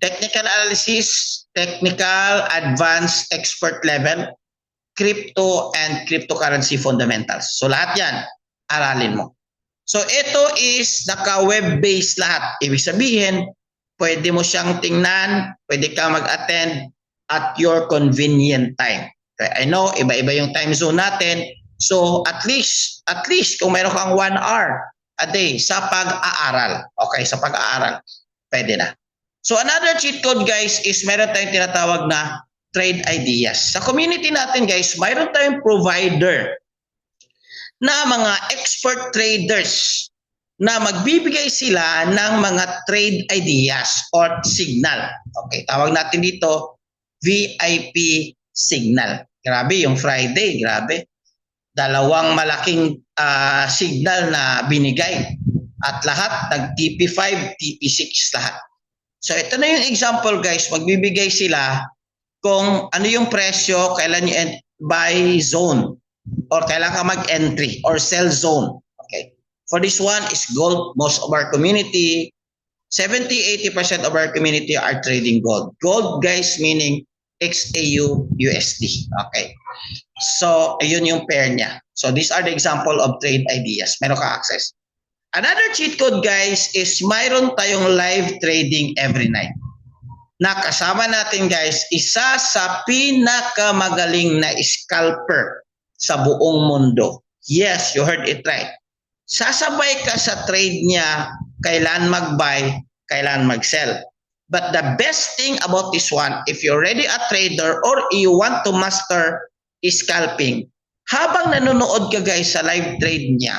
Technical Analysis, Technical, Advanced, Expert Level, Crypto, and Cryptocurrency Fundamentals. So lahat yan, aralin mo. So ito is naka-web-based lahat. Ibig sabihin, pwede mo siyang tingnan, pwede ka mag-attend at your convenient time. Okay, I know, iba-iba yung time zone natin. So at least kung meron kang 1 hour a day sa pag-aaral. Okay, sa pag-aaral, pwede na. So another cheat code guys is meron tayong tinatawag na trade ideas. Sa community natin guys, mayroon tayong provider na mga expert traders na magbibigay sila ng mga trade ideas or signal. Okay, tawag natin dito VIP signal. Grabe yung Friday, grabe. Dalawang malaking signal na binigay at lahat nag-TP5, TP6 lahat. So ito na yung example guys, magbibigay sila kung ano yung presyo, kailan yung buy zone or kailan ka mag-entry or sell zone. Okay. For this one is gold. Most of our community, 70-80% of our community are trading gold. Gold guys meaning XAU USD. Okay. So, ayun yung pair niya. So, these are the example of trade ideas. Meron ka access. Another cheat code, guys, is mayroon tayong live trading every night. Nakasama natin, guys, isa sa pinakamagaling na scalper sa buong mundo. Yes, you heard it right. Sasabay ka sa trade niya, kailan mag-buy, kailan mag-sell. But the best thing about this one, if you're already a trader or you want to master scalping, habang nanonood ka guys sa live trade niya,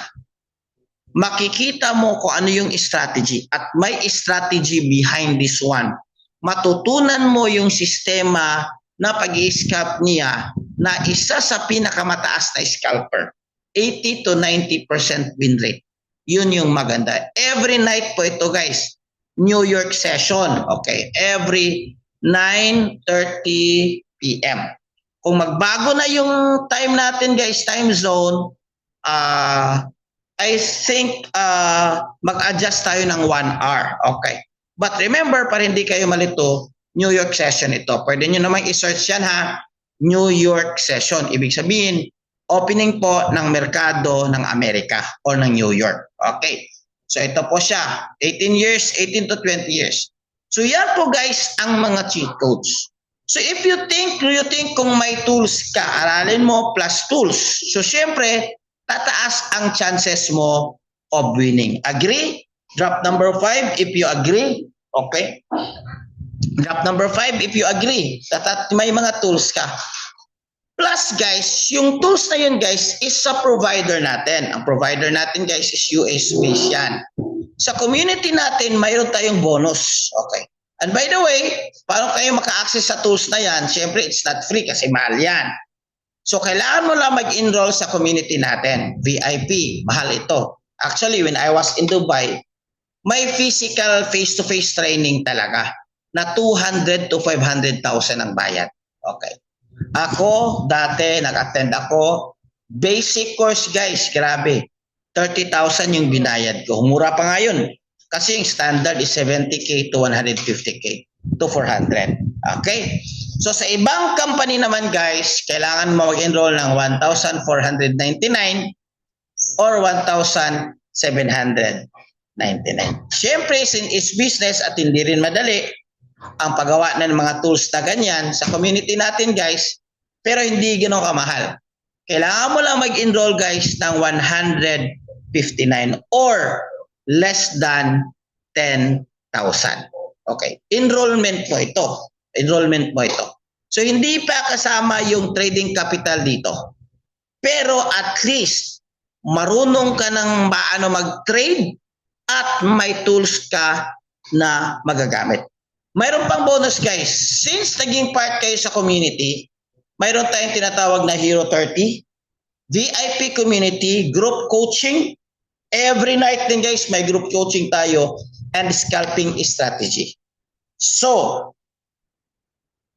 makikita mo kung ano yung strategy at may strategy behind this one. Matutunan mo yung sistema na pag-i-scalp niya na isa sa pinakamataas na scalper. 80 to 90% win rate. Yun yung maganda. Every night po ito guys. New York session. Okay, every 9:30 p.m. Kung magbago na yung time natin guys, time zone, I think mag-adjust tayo ng 1 hour. Okay. But remember, para hindi kayo malito, New York session ito. Pwede nyo naman i-search yan ha. New York session. Ibig sabihin, opening po ng merkado ng Amerika or ng New York. Okay. So ito po siya. 18 years, 18 to 20 years. So yan po guys ang mga cheat codes. So if you think kung may tools ka, aralin mo plus tools. So syempre, tataas ang chances mo of winning. Agree? Drop number 5 if you agree. Okay? Drop number 5 if you agree. May mga tools ka. Plus guys, yung tools na yun guys is sa provider natin. Ang provider natin guys is US-based yan. Sa community natin, mayroon tayong bonus. Okay. And by the way, paano kayo maka-access sa tools na yan? Siyempre, it's not free kasi mahal yan. So, kailangan mo lang mag-enroll sa community natin. VIP, mahal ito. Actually, when I was in Dubai, may physical face-to-face training talaga na 200 to 500,000 ang bayad. Okay. Ako, dati, nag-attend ako. Basic course, guys, grabe. 30,000 yung binayad ko. Mura pa nga yun. Kasi yung standard is 70K to 150K to 400. Okay? So sa ibang company naman guys, kailangan mo mag-enroll ng 1,499 or 1,799. Siyempre, since it's business at hindi rin madali ang paggawa ng mga tools na ganyan sa community natin guys, pero hindi gano'ng kamahal. Kailangan mo lang mag-enroll guys ng 159 or less than 10,000. Okay. Enrollment mo ito. Enrollment mo ito. So, hindi pa kasama yung trading capital dito. Pero at least, marunong ka ng paano mag-trade at may tools ka na magagamit. Mayroon pang bonus guys. Since naging part kayo sa community, mayroon tayong tinatawag na Hero 30, VIP community, group coaching. Every night din guys, may group coaching tayo and scalping strategy. So,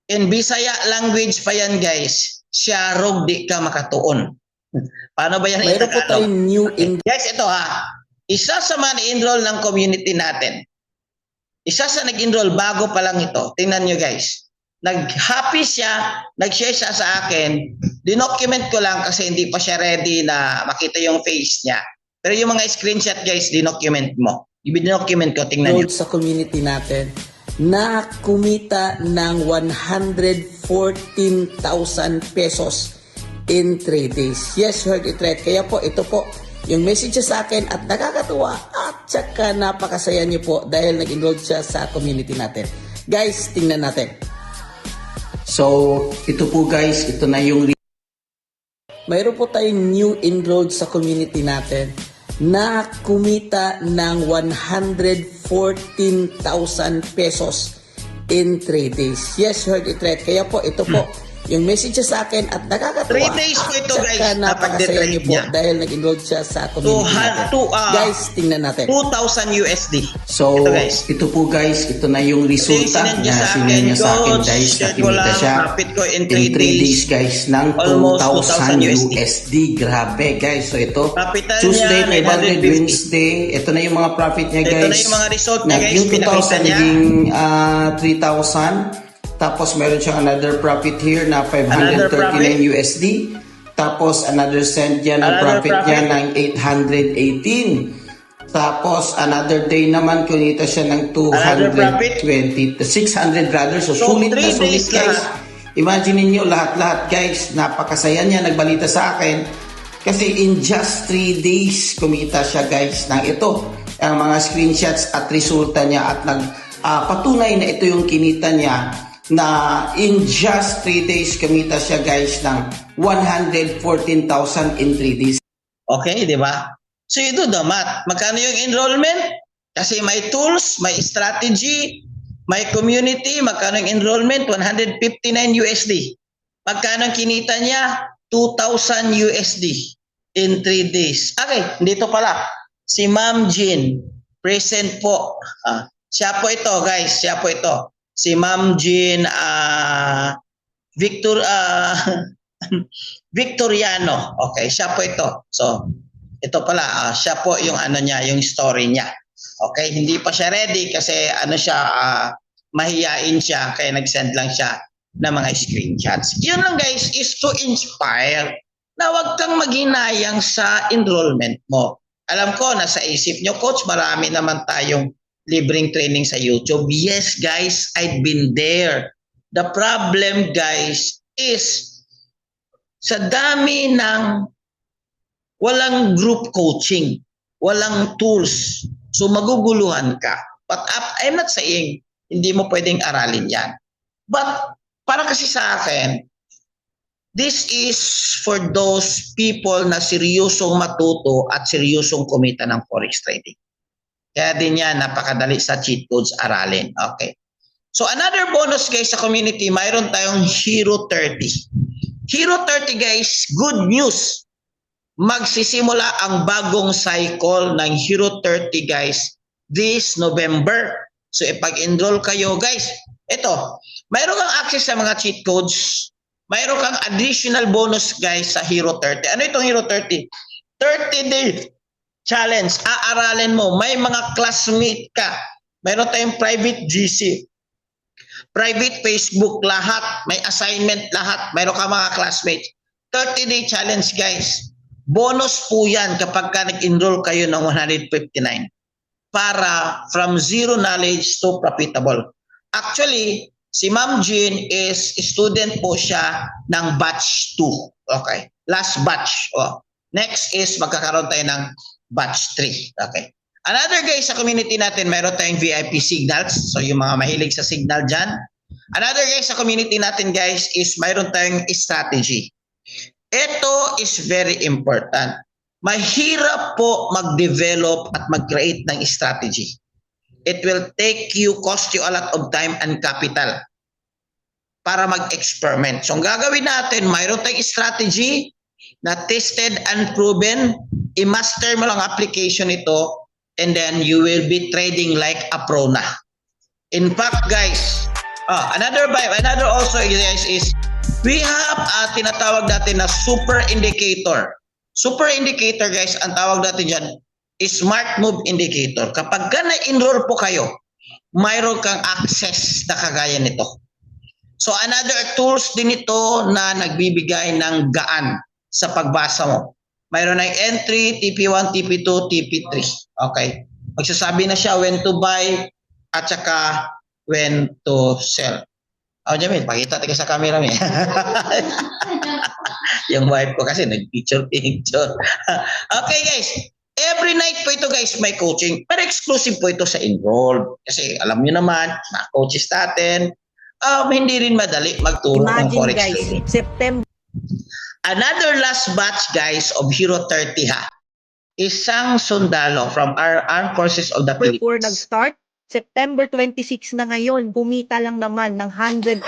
in Bisaya language pa yan guys, siya rog di ka makatuon. Paano ba yan? Mayroon po tayong new Guys, ito ha. Isa sa mga enroll ng community natin. Isa sa nag-enroll bago pa lang ito. Tingnan nyo guys. Nag-happy siya, nag-share siya sa akin. Dinocument ko lang kasi hindi pa siya ready na makita yung face niya. Pero yung mga screenshot guys, dinocument mo. I-dinocument ko, tingnan nyo. Sa community natin na kumita ng 114,000 pesos in 3 days. Yes, heard it right. Kaya po, ito po, yung message sa akin at nakakatuwa at saka napakasaya niyo po dahil nag-enroll siya sa community natin. Guys, tingnan natin. So, ito po guys, ito na yung mayroon po tayong new enrolled sa community natin na kumita ng 114,000 pesos in 3 days. Yes, heard it right. Kaya po, ito po, yung message sa akin at nakakatuwa. 3 days po ito guys. Napakasaya niyo po dahil nag-enroll siya sa community natin. Guys, tingnan natin. 2,000 USD. So, ito po guys, ito na yung resulta na sinend niya sa akin guys. Nakimita siya in 3 days guys ng 2,000 USD. Grabe guys. So ito, Tuesday, 500 Wednesday. Ito na yung mga profit niya guys. Ito na yung mga result niya guys. Yung 2,000 naging 3,000. Tapos meron siyang another profit here na 539 USD. Tapos another cent yan na profit niya ng 818. Tapos another day naman kunita siya ng 220, 600 rather. So sulit na sulit guys. Imagine niyo lahat-lahat guys. Napakasaya niya, nagbalita sa akin. Kasi in just 3 days kumita siya guys ng ito. Ang mga screenshots at resulta niya at patunay na ito yung kinita niya na in just 3 days kumita siya guys ng 114,000 in 3 days. Okay, di ba? So you do the math. Magkano yung enrollment? Kasi may tools, may strategy, may community. Magkano yung enrollment? 159 USD. Magkano ang kinita niya? 2,000 USD in 3 days. Okay, dito pala. Si Ma'am Jean, present po. Siya po ito, guys. Siya po ito. Si Ma'am Jean Victoriano. Okay, siya po ito. So, ito pala, siya po yung ano niya, yung story niya. Okay, hindi pa siya ready kasi ano siya, mahiyain siya kaya nag-send lang siya ng mga screenshots. Yun lang guys, is to inspire na wag kang maghinayang sa enrollment mo. Alam ko, nasa isip nyo, Coach, marami naman tayong libreng training sa YouTube. Yes guys, I've been there. The problem guys is sa dami ng walang group coaching, walang tools. So maguguluhan ka. But I'm not saying hindi mo pwedeng aralin yan. But para kasi sa akin, this is for those people na seryosong matuto at seryosong kumita ng forex trading. Kaya din yan, napakadali sa cheat codes aralin. Okay. So another bonus guys sa community, mayroon tayong Hero 30. Hero 30 guys, good news. Magsisimula ang bagong cycle ng Hero 30 guys this November. So ipag-enroll kayo guys. Ito, mayroon kang access sa mga cheat codes. Mayroon kang additional bonus guys sa Hero 30. Ano itong Hero 30? 30-day challenge. Aaralin mo. May mga classmate ka. Mayroon tayong private GC. Private Facebook, lahat. May assignment, lahat. Mayroon ka mga classmates. 30-day challenge guys. Bonus po yan kapag ka nag-enroll kayo ng 159 para from zero knowledge to profitable. Actually, si Ma'am Jean is student po siya ng batch 2. Okay. Last batch. Oh. Next is magkakaroon tayo ng batch 3. Okay. Another guys sa community natin, meron tayong VIP signals. So yung mga mahilig sa signal dyan. Another guys sa community natin guys is mayroon tayong strategy. Ito is very important. Mahirap po mag-develop at mag-create ng strategy. It will cost you a lot of time and capital para mag-experiment. So ang gagawin natin, mayroon tayong strategy na tested and proven. I-master mo lang application ito and then you will be trading like a pro na. In fact guys, another also guys is we have tinatawag natin na super indicator. Super indicator guys, ang tawag natin dyan is smart move indicator. Kapag ka na-enroll po kayo, mayroon kang access na kagaya nito. So another tools din ito na nagbibigay ng gaan sa pagbasa mo. Mayroon ng entry, TP1, TP2, TP3. Okay. Magsasabi na siya when to buy at saka when to sell. Jamil, pakita tayo sa camera mo. Yung wife ko kasi nag-picture. Okay guys, every night po ito guys may coaching. Pero exclusive po ito sa enrolled. Kasi alam nyo naman, mga coaches natin, hindi rin madali magturo ng forex guys, trading. September. Another last batch guys of Hero 30 ha. Isang sundalo from our Armed Forces of the Before Philippines. nag-start, September 26 na ngayon, kumita lang naman ng 140,000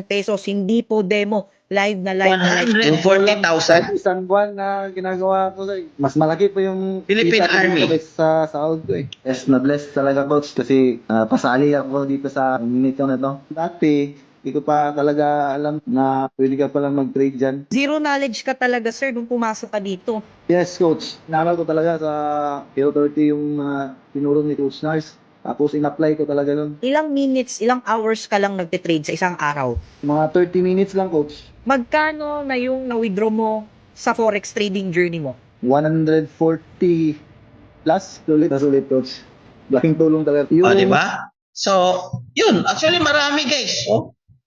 pesos. Hindi po demo, live na live. 140,000. Isang buwan na ginagawa ko. Mas malaki po yung Philippine kita ko Army. dito sa sahod ko eh. Yes, na-bless talaga coach kasi pasali ako dito sa community na to. Dati, hindi ko pa talaga alam na pwede ka palang mag-trade dyan. Zero knowledge ka talaga, sir, nung pumasok ka dito. Yes, coach. Naral ko talaga sa Hero 30 yung tinuro ni Coach Nars. Tapos in-apply ko talaga nun. Ilang minutes, ilang hours ka lang nagtitrade sa isang araw? Mga 30 minutes lang, coach. Magkano na yung na-withdraw mo sa forex trading journey mo? 140 plus. Sulit, coach. Laking tulong talaga. Di ba? So, yun. Actually, marami guys.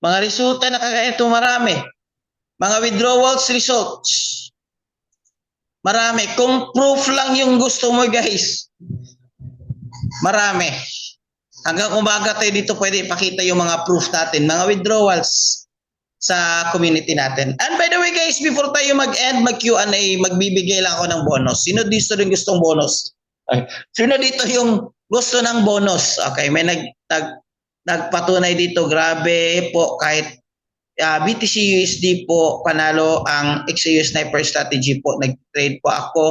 Mga resulta na kagaya ito, marami. Mga withdrawals results. Marami. Kung proof lang yung gusto mo guys, marami. Hanggang umaga tayo dito pwede ipakita yung mga proof natin, mga withdrawals sa community natin. And by the way guys, before tayo mag-end, mag-Q&A, magbibigay lang ako ng bonus. Sino dito rin gustong bonus? Sino dito yung gusto ng bonus? Okay, may nagpatunay dito. Grabe po, kahit BTC USD po, panalo ang XAU Sniper Strategy po. Nag-trade po ako.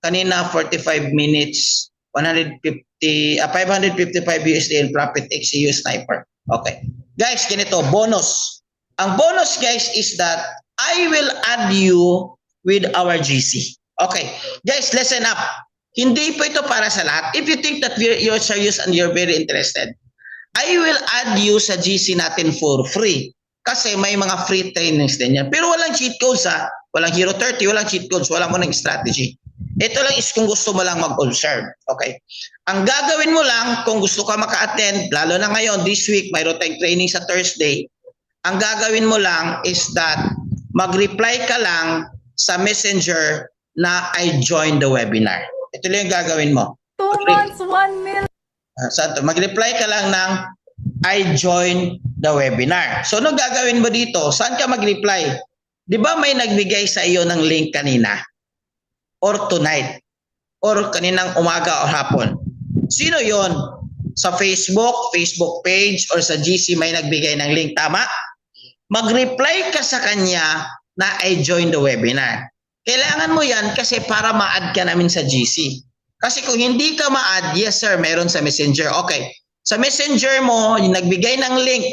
Kanina, 45 minutes, 150 555 USD in Profit XCU Sniper. Okay. Guys, ganito, bonus. Ang bonus guys is that I will add you with our GC. Okay. Guys, listen up. Hindi po ito para sa lahat. If you think that you're serious and you're very interested, I will add you sa GC natin for free. Kasi may mga free trainings din yan. Pero walang cheat codes ha. Walang Hero 30, walang cheat codes, walang mo ng strategy. Ito lang is kung gusto mo lang mag-observe. Okay? Ang gagawin mo lang, kung gusto ka maka-attend, lalo na ngayon, this week, mayroon tayong training sa Thursday, ang gagawin mo lang is that mag-reply ka lang sa messenger na I joined the webinar. Ito lang yung gagawin mo. 2 months, 1 million. Santo, mag-reply ka lang ng I joined the webinar. So, ano gagawin mo dito? Saan ka mag-reply? Di ba may nagbigay sa iyo ng link kanina? Or tonight? Or kaninang umaga o hapon? Sino yon? Sa Facebook page, or sa GC may nagbigay ng link. Tama? Mag-reply ka sa kanya na I joined the webinar. Kailangan mo yan kasi para ma-add ka namin sa GC. Kasi kung hindi ka ma-add, yes sir, meron sa Messenger. Okay. Sa Messenger mo, yung nagbigay ng link.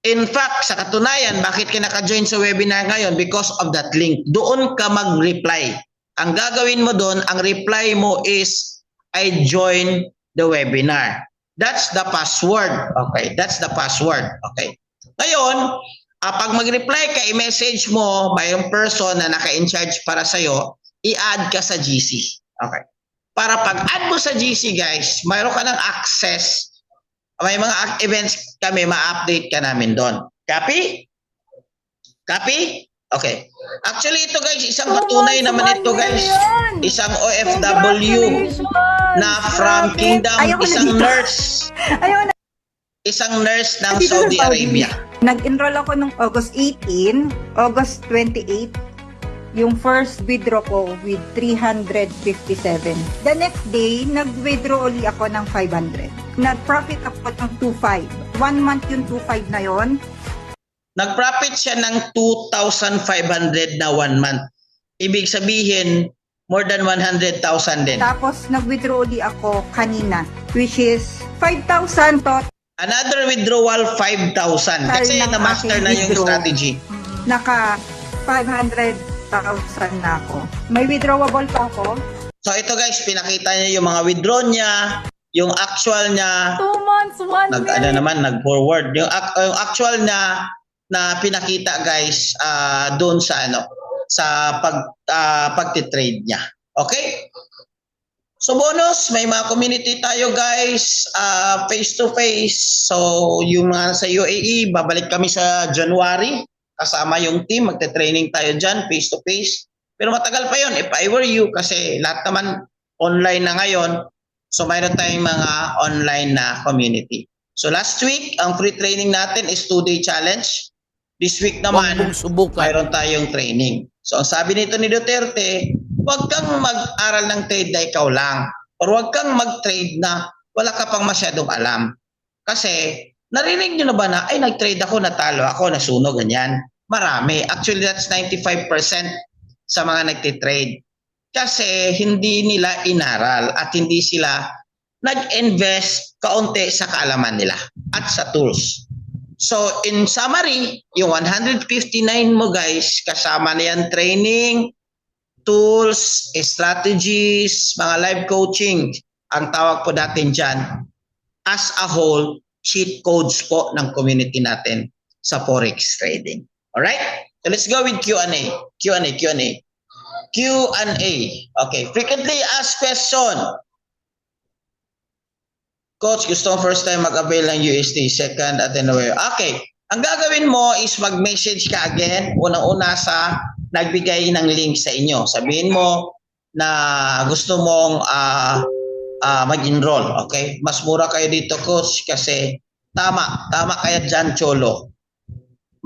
In fact, sa katunayan, bakit ka naka-join sa webinar ngayon? Because of that link. Doon ka mag-reply. Ang gagawin mo doon, ang reply mo is, I joined the webinar. That's the password. Okay. That's the password. Okay. Ngayon, pag mag-reply ka, i-message mo mayroong person na naka-in-charge para sa'yo, i-add ka sa GC. Okay. Para pag-add mo sa GC, guys, mayroon ka ng access. May mga events kami, ma-update ka namin doon. Copy? Copy? Okay. Actually, ito guys, isang patunay naman ito guys. Isang OFW na from Kingdom, isang nurse. Isang nurse ng Saudi Arabia. Nag-enroll ako nung August 18, August 28, yung first withdraw ko with 357. The next day, nag-withdraw uli ako ng 500. Nag-profit ako ng 2.5. 1 month yung 2.5 na yon. Nag-profit siya ng 2,500 na 1 month. Ibig sabihin, more than 100,000 din. Tapos, nag-withdraw uli ako kanina, which is 5,000 to. Another withdrawal, 5,000. Kasi na-master na yung strategy. Naka 500,000 na ako. May withdrawable pa ako. So ito guys, pinakita niya yung mga withdraw niya, yung actual niya. 2 months, 1 million. Nag-forward. Yung actual na pinakita guys doon sa sa pagtitrade niya. Okay? So bonus, may mga community tayo guys, face to face. So yung mga sa UAE, babalik kami sa January. Kasama yung team, magte-training tayo dyan, face to face. Pero matagal pa yon if I were you, kasi lahat naman online na ngayon. So mayroon tayong mga online na community. So last week, ang free training natin is 2-day challenge. This week naman, mayroon tayong training. So ang sabi nito ni Duterte, huwag kang mag-aral ng trade na ikaw lang. Or huwag kang mag-trade na wala ka pang masyadong alam. Kasi narinig nyo na ba na, ay nag-trade ako, natalo ako, nasunog, ganyan. Marami. Actually, that's 95% sa mga nagtitrade. Kasi hindi nila inaral at hindi sila nag-invest kaunti sa kaalaman nila at sa tools. So, in summary, yung 159 mo guys, kasama na yan training, tools, strategies, mga live coaching, ang tawag po natin dyan, as a whole, cheat codes po ng community natin sa Forex trading. Alright? So let's go with Q&A. Q&A. Okay. Frequently asked question. Coach, gusto ko first time mag-avail ng USD, second at anywhere. Okay. Ang gagawin mo is mag-message ka again, unang-una sa nagbigay ng link sa inyo. Sabihin mo na gusto mong mag-enroll, okay? Mas mura kayo dito, coach, kasi tama kaya dyan, Cholo.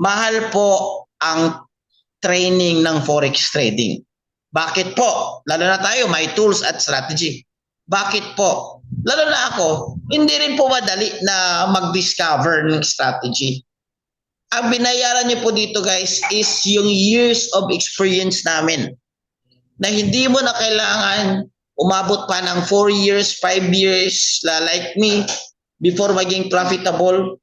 Mahal po ang training ng Forex trading. Bakit po? Lalo na tayo, may tools at strategy. Bakit po? Lalo na ako, hindi rin po madali na mag-discover ng strategy. Ang binayaran niyo po dito guys is yung years of experience namin. Na hindi mo na kailangan umabot pa ng 4 years, 5 years, like me, before maging profitable.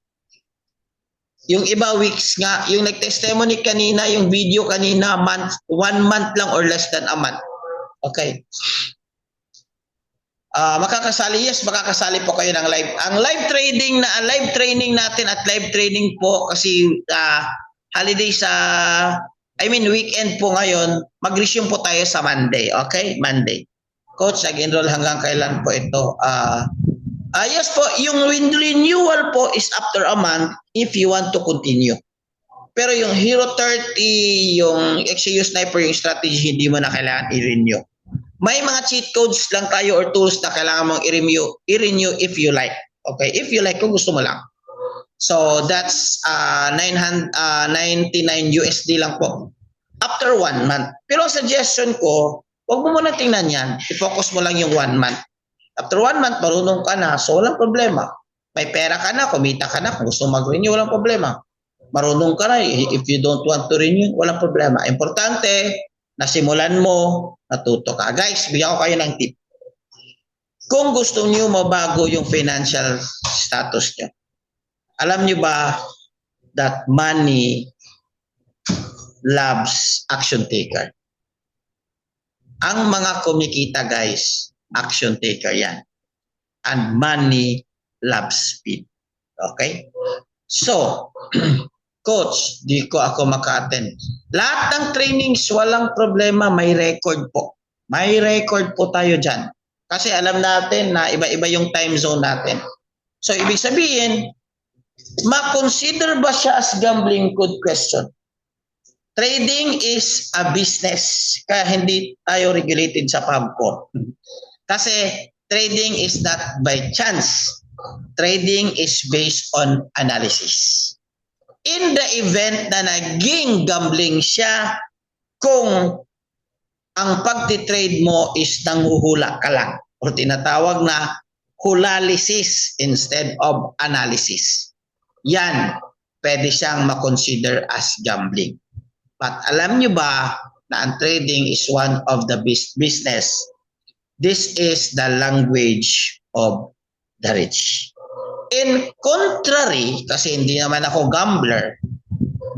Yung iba weeks nga, yung nag-testimony kanina, yung video kanina, 1 month lang or less than a month. Okay. Makakasali, yes, makakasali po kayo ng live. Ang live training natin at live training po kasi holiday weekend po ngayon, mag-resume po tayo sa Monday. Okay? Monday. Coach, nag-enroll hanggang kailan po ito? Yes po, yung renewal po is after a month if you want to continue. Pero yung Hero 30, yung XAU Sniper, yung strategy, hindi mo na kailangan i-renew. May mga cheat codes lang tayo or tools na kailangan mong i-renew if you like. Okay? If you like, kung gusto mo lang. So, that's 99 USD lang po. After 1 month. Pero ang suggestion ko, huwag mo muna tingnan yan. I-focus mo lang yung 1 month. After 1 month, marunong ka na, so walang problema. May pera ka na, kumita ka na, kung gusto mag-renew, walang problema. Marunong ka na, if you don't want to renew, walang problema. Importante, nasimulan mo, natuto ka. Guys, bigyan ko kayo ng tip. Kung gusto niyo mabago yung financial status niyo, alam niyo ba that money loves action taker? Ang mga kumikita, guys, action taker yan. And money loves speed. Okay? So, coach, di ko ako maka-attend. Lahat ng trainings, walang problema, may record po. May record po tayo dyan. Kasi alam natin na iba-iba yung time zone natin. So, ibig sabihin, ma-consider ba siya as gambling? Good question. Trading is a business. Kaya hindi tayo regulated sa PABCOR. Kasi trading is not by chance. Trading is based on analysis. In the event na naging gambling siya, kung ang pagtitrade mo is nanghuhula ka lang o tinatawag na hulalysis instead of analysis. Yan, pwede siyang makonsider as gambling. But alam nyo ba na ang trading is one of the business? This is the language of the rich. In contrary, kasi hindi naman ako gambler,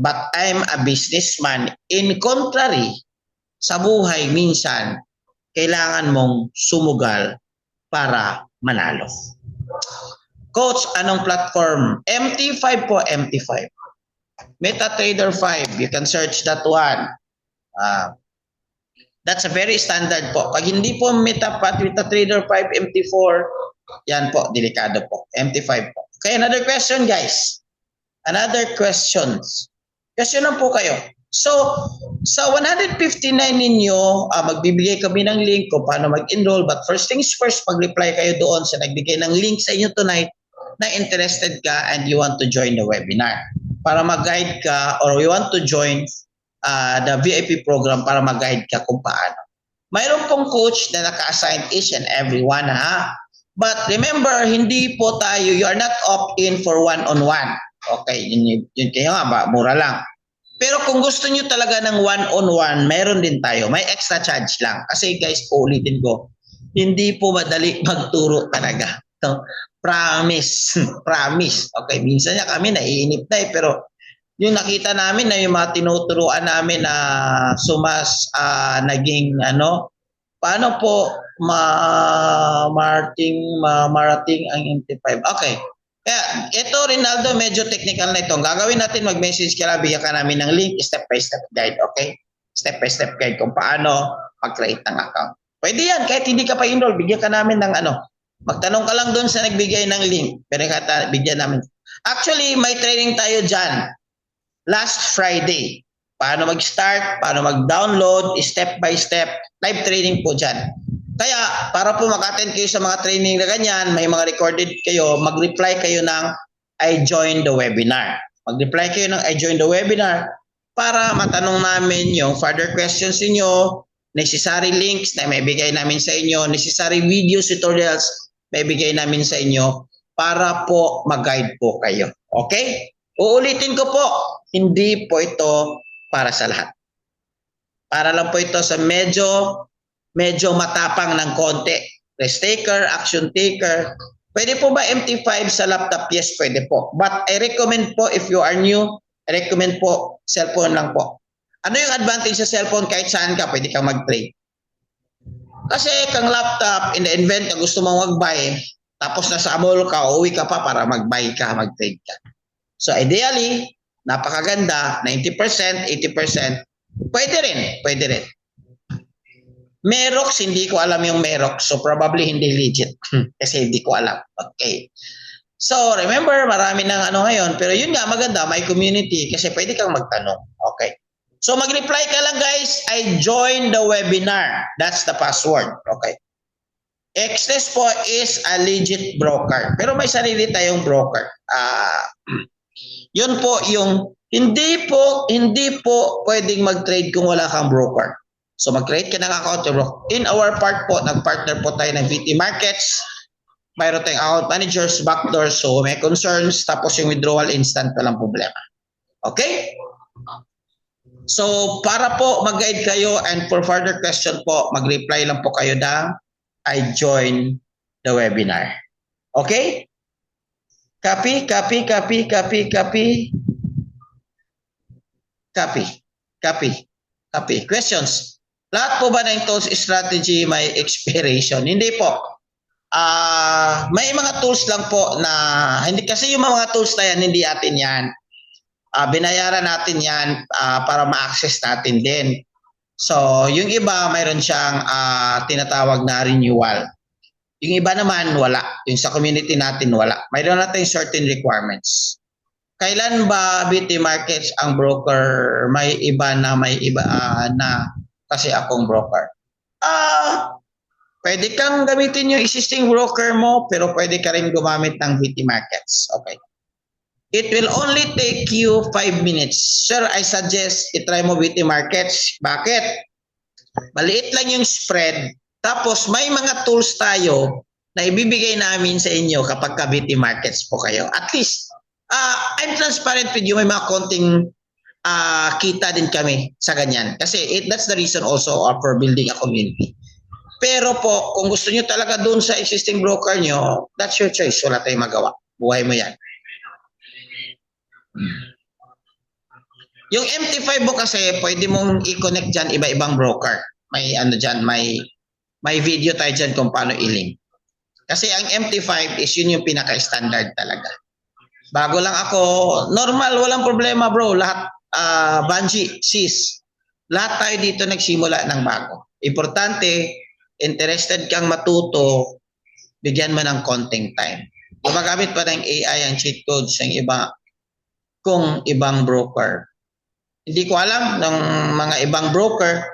but I'm a businessman. In contrary, sa buhay minsan, kailangan mong sumugal para manalo. Coach, anong platform? MT5 po, MT5. MetaTrader 5, you can search that one. That's a very standard po. Pag hindi po MetaTrader 5, MT4, yan po, delikado po. MT5 po. Okay, another question, guys. Another questions. Question lang po kayo. So, sa 159 ninyo, magbibigay kami ng link kung paano mag-enroll. But first things first, mag-reply kayo doon sa nagbigay ng link sa inyo tonight na interested ka and you want to join the webinar. Para mag-guide ka or you want to join the VIP program para mag-guide ka kung paano. Mayroon pong coach na naka-assign each and every one, ha? But remember, hindi po tayo, you are not opt-in for one-on-one. Okay, yun kayo nga ba? Mura lang. Pero kung gusto nyo talaga ng one-on-one, meron din tayo. May extra charge lang. Kasi guys, ulitin ko, hindi po madali magturo talaga. So, promise. Promise. Okay, minsan niya kami naiinip na pero yung nakita namin na yung mga tinuturuan namin na naging paano po marating ang MT5. Okay. Kaya ito, Rinaldo, medyo technical na ito. Gagawin natin, mag-message ka, bigyan ka namin ng link, step-by-step guide, okay? Step-by-step guide kung paano mag-create ng account. Pwede yan, kahit hindi ka pa enroll, bigyan ka namin ng magtanong ka lang doon sa nagbigay ng link. Pero bigyan namin. Actually, may training tayo dyan. Last Friday. Paano mag-start, paano mag-download, step-by-step, live training po dyan. Kaya, para po maka-attend kayo sa mga training na ganyan, may mga recorded kayo, mag-reply kayo ng I joined the webinar. Mag-reply kayo ng I joined the webinar para matanong namin yung further questions niyo, necessary links na may bigay namin sa inyo, necessary videos, tutorials may bigay namin sa inyo para po mag-guide po kayo. Okay? Uulitin ko po, hindi po ito para sa lahat. Para lang po ito sa medyo medyo matapang ng konti. Risk taker, action taker. Pwede po ba MT5 sa laptop? Yes, pwede po. But I recommend po if you are new, I recommend po cellphone lang po. Ano yung advantage sa cellphone? Kahit saan ka, pwede kang mag-trade. Kasi kang laptop, in the event na gusto mong mag-buy, tapos nasa mall ka, uwi ka pa para mag-buy ka, mag-trade ka. So ideally, napakaganda, 90%, 80%, pwede rin. Merox, hindi ko alam yung Merox, so probably hindi legit kasi hindi ko alam. Okay. So remember, marami ng ano ngayon, pero yun nga maganda, may community kasi pwede kang magtanong. Okay. So mag-reply ka lang guys, I joined the webinar. That's the password. Okay. Xtest po is a legit broker. Pero may sarili tayong broker. Yun po yung hindi po pwedeng mag-trade kung wala kang broker. So mag-create ka ng account. In our part po, nag-partner po tayo ng VT Markets. Mayroon tayong account managers, backdoors, so may concerns, tapos yung withdrawal instant, walang problema. Okay? So para po mag-guide kayo and for further question po, mag-reply lang po kayo na I join the webinar. Okay? Copy. Questions? Lahat po ba ng tools strategy may expiration? Hindi po. May mga tools lang po na hindi kasi yung mga tools na yan hindi atin yan. Binayaran natin yan para ma-access natin din. So, yung iba mayroon siyang tinatawag na renewal. Yung iba naman wala. Yung sa community natin wala. Mayroon natin certain requirements. Kailan ba BT Markets ang broker? May iba na na kasi akong broker. Pwede kang gamitin yung existing broker mo pero pwede ka rin gumamit ng BT Markets. Okay. It will only take you 5 minutes. Sir, I suggest itry mo BT Markets. Bakit? Maliit lang yung spread. Tapos may mga tools tayo na ibibigay namin sa inyo kapag ka BT Markets po kayo. At least, I'm transparent with you. May mga konting kita din kami sa ganyan. Kasi that's the reason also for building a community. Pero po, kung gusto nyo talaga dun sa existing broker nyo, that's your choice. Wala tayong magawa. Buhay mo yan. Yung MT5 mo kasi, pwede mong i-connect dyan iba-ibang broker. May ano dyan, may video tayo dyan kung paano i-link. Kasi ang MT5 is yun yung pinaka-standard talaga. Bago lang ako, normal, walang problema bro. Lahat, Banji, sis, lahat tayo dito nagsimula ng bago. Importante, interested kang matuto, bigyan mo ng konting time. Gumagamit pa ng AI ang cheat codes ng iba kung ibang broker. Hindi ko alam ng mga ibang broker,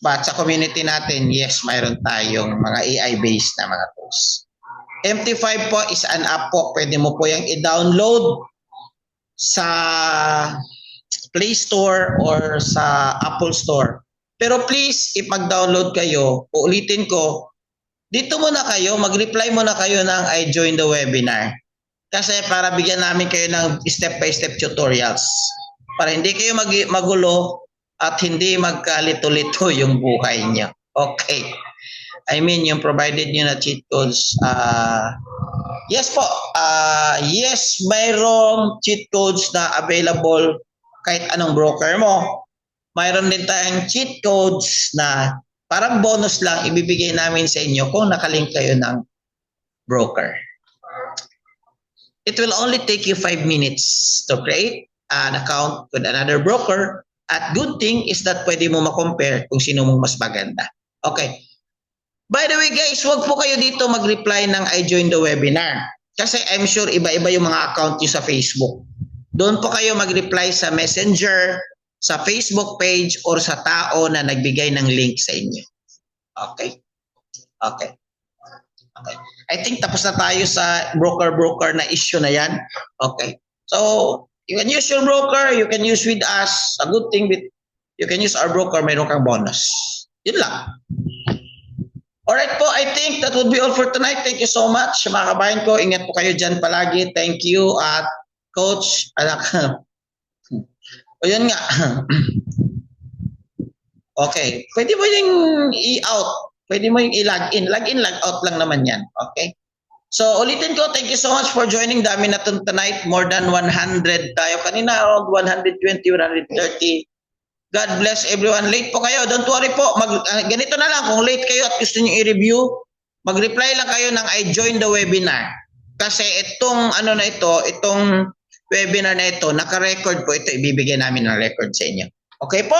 but sa community natin, yes, mayroon tayong mga AI-based na mga tools. MT5 po is an app po. Pwede mo po yung i-download sa Play Store or sa Apple Store. Pero please, if mag-download kayo, uulitin ko, dito muna kayo, mag-reply muna kayo ng I join the webinar. Kasi para bigyan namin kayo ng step-by-step tutorials. Para hindi kayo magulo at hindi magkalito-lito yung buhay niyo. Okay. I mean, yung provided nyo na cheat codes. Yes po. Yes, mayroong cheat codes na available kahit anong broker mo. Mayroon din tayong cheat codes na parang bonus lang ibibigay namin sa inyo kung nakalink kayo ng broker. It will only take you 5 minutes to create an account with another broker. At good thing is that pwede mo ma-compare kung sino mong mas maganda. Okay. By the way guys, wag po kayo dito mag-reply ng I join the webinar. Kasi I'm sure iba-iba yung mga account nyo sa Facebook. Doon po kayo mag-reply sa Messenger, sa Facebook page, or sa tao na nagbigay ng link sa inyo. Okay? Okay. Okay. I think tapos na tayo sa broker na issue na yan. Okay. So, you can use your broker, you can use with us. A good thing with you can use our broker, mayroon kang bonus. Yun lang. Alright po, I think that would be all for tonight. Thank you so much. Mga kabayan ko, ingat po kayo dyan palagi. Thank you at Coach. O yun nga. Okay. Pwede mo yung i-out Pwede mo yung i-log in. Log in, log out lang naman yan. Okay? So, ulitin ko, thank you so much for joining. Dami na tonight. More than 100 tayo. Kanina, around 120, 130. God bless everyone. Late po kayo. Don't worry po. Ganito na lang. Kung late kayo at gusto nyo i-review, mag-reply lang kayo ng I joined the webinar. Kasi itong itong webinar na ito, naka-record po ito. Ibibigay namin ng record sa inyo. Okay po?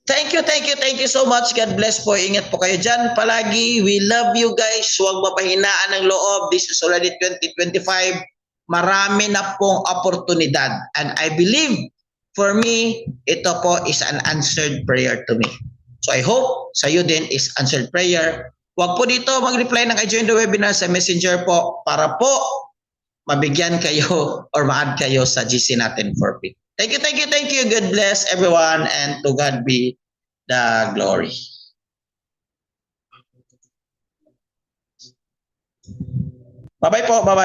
Thank you so much. God bless po. Ingat po kayo dyan. Palagi, we love you guys. Huwag mapahinaan ng loob. This is already 2025. Marami na pong oportunidad. And I believe, for me, ito po is an answered prayer to me. So I hope sa iyo din is answered prayer. Huwag po dito mag-reply ng I joined the webinar sa messenger po para po mabigyan kayo or ma-add kayo sa GC natin for free. Thank you. God bless everyone and to God be the glory. Bye-bye po. Bye-bye.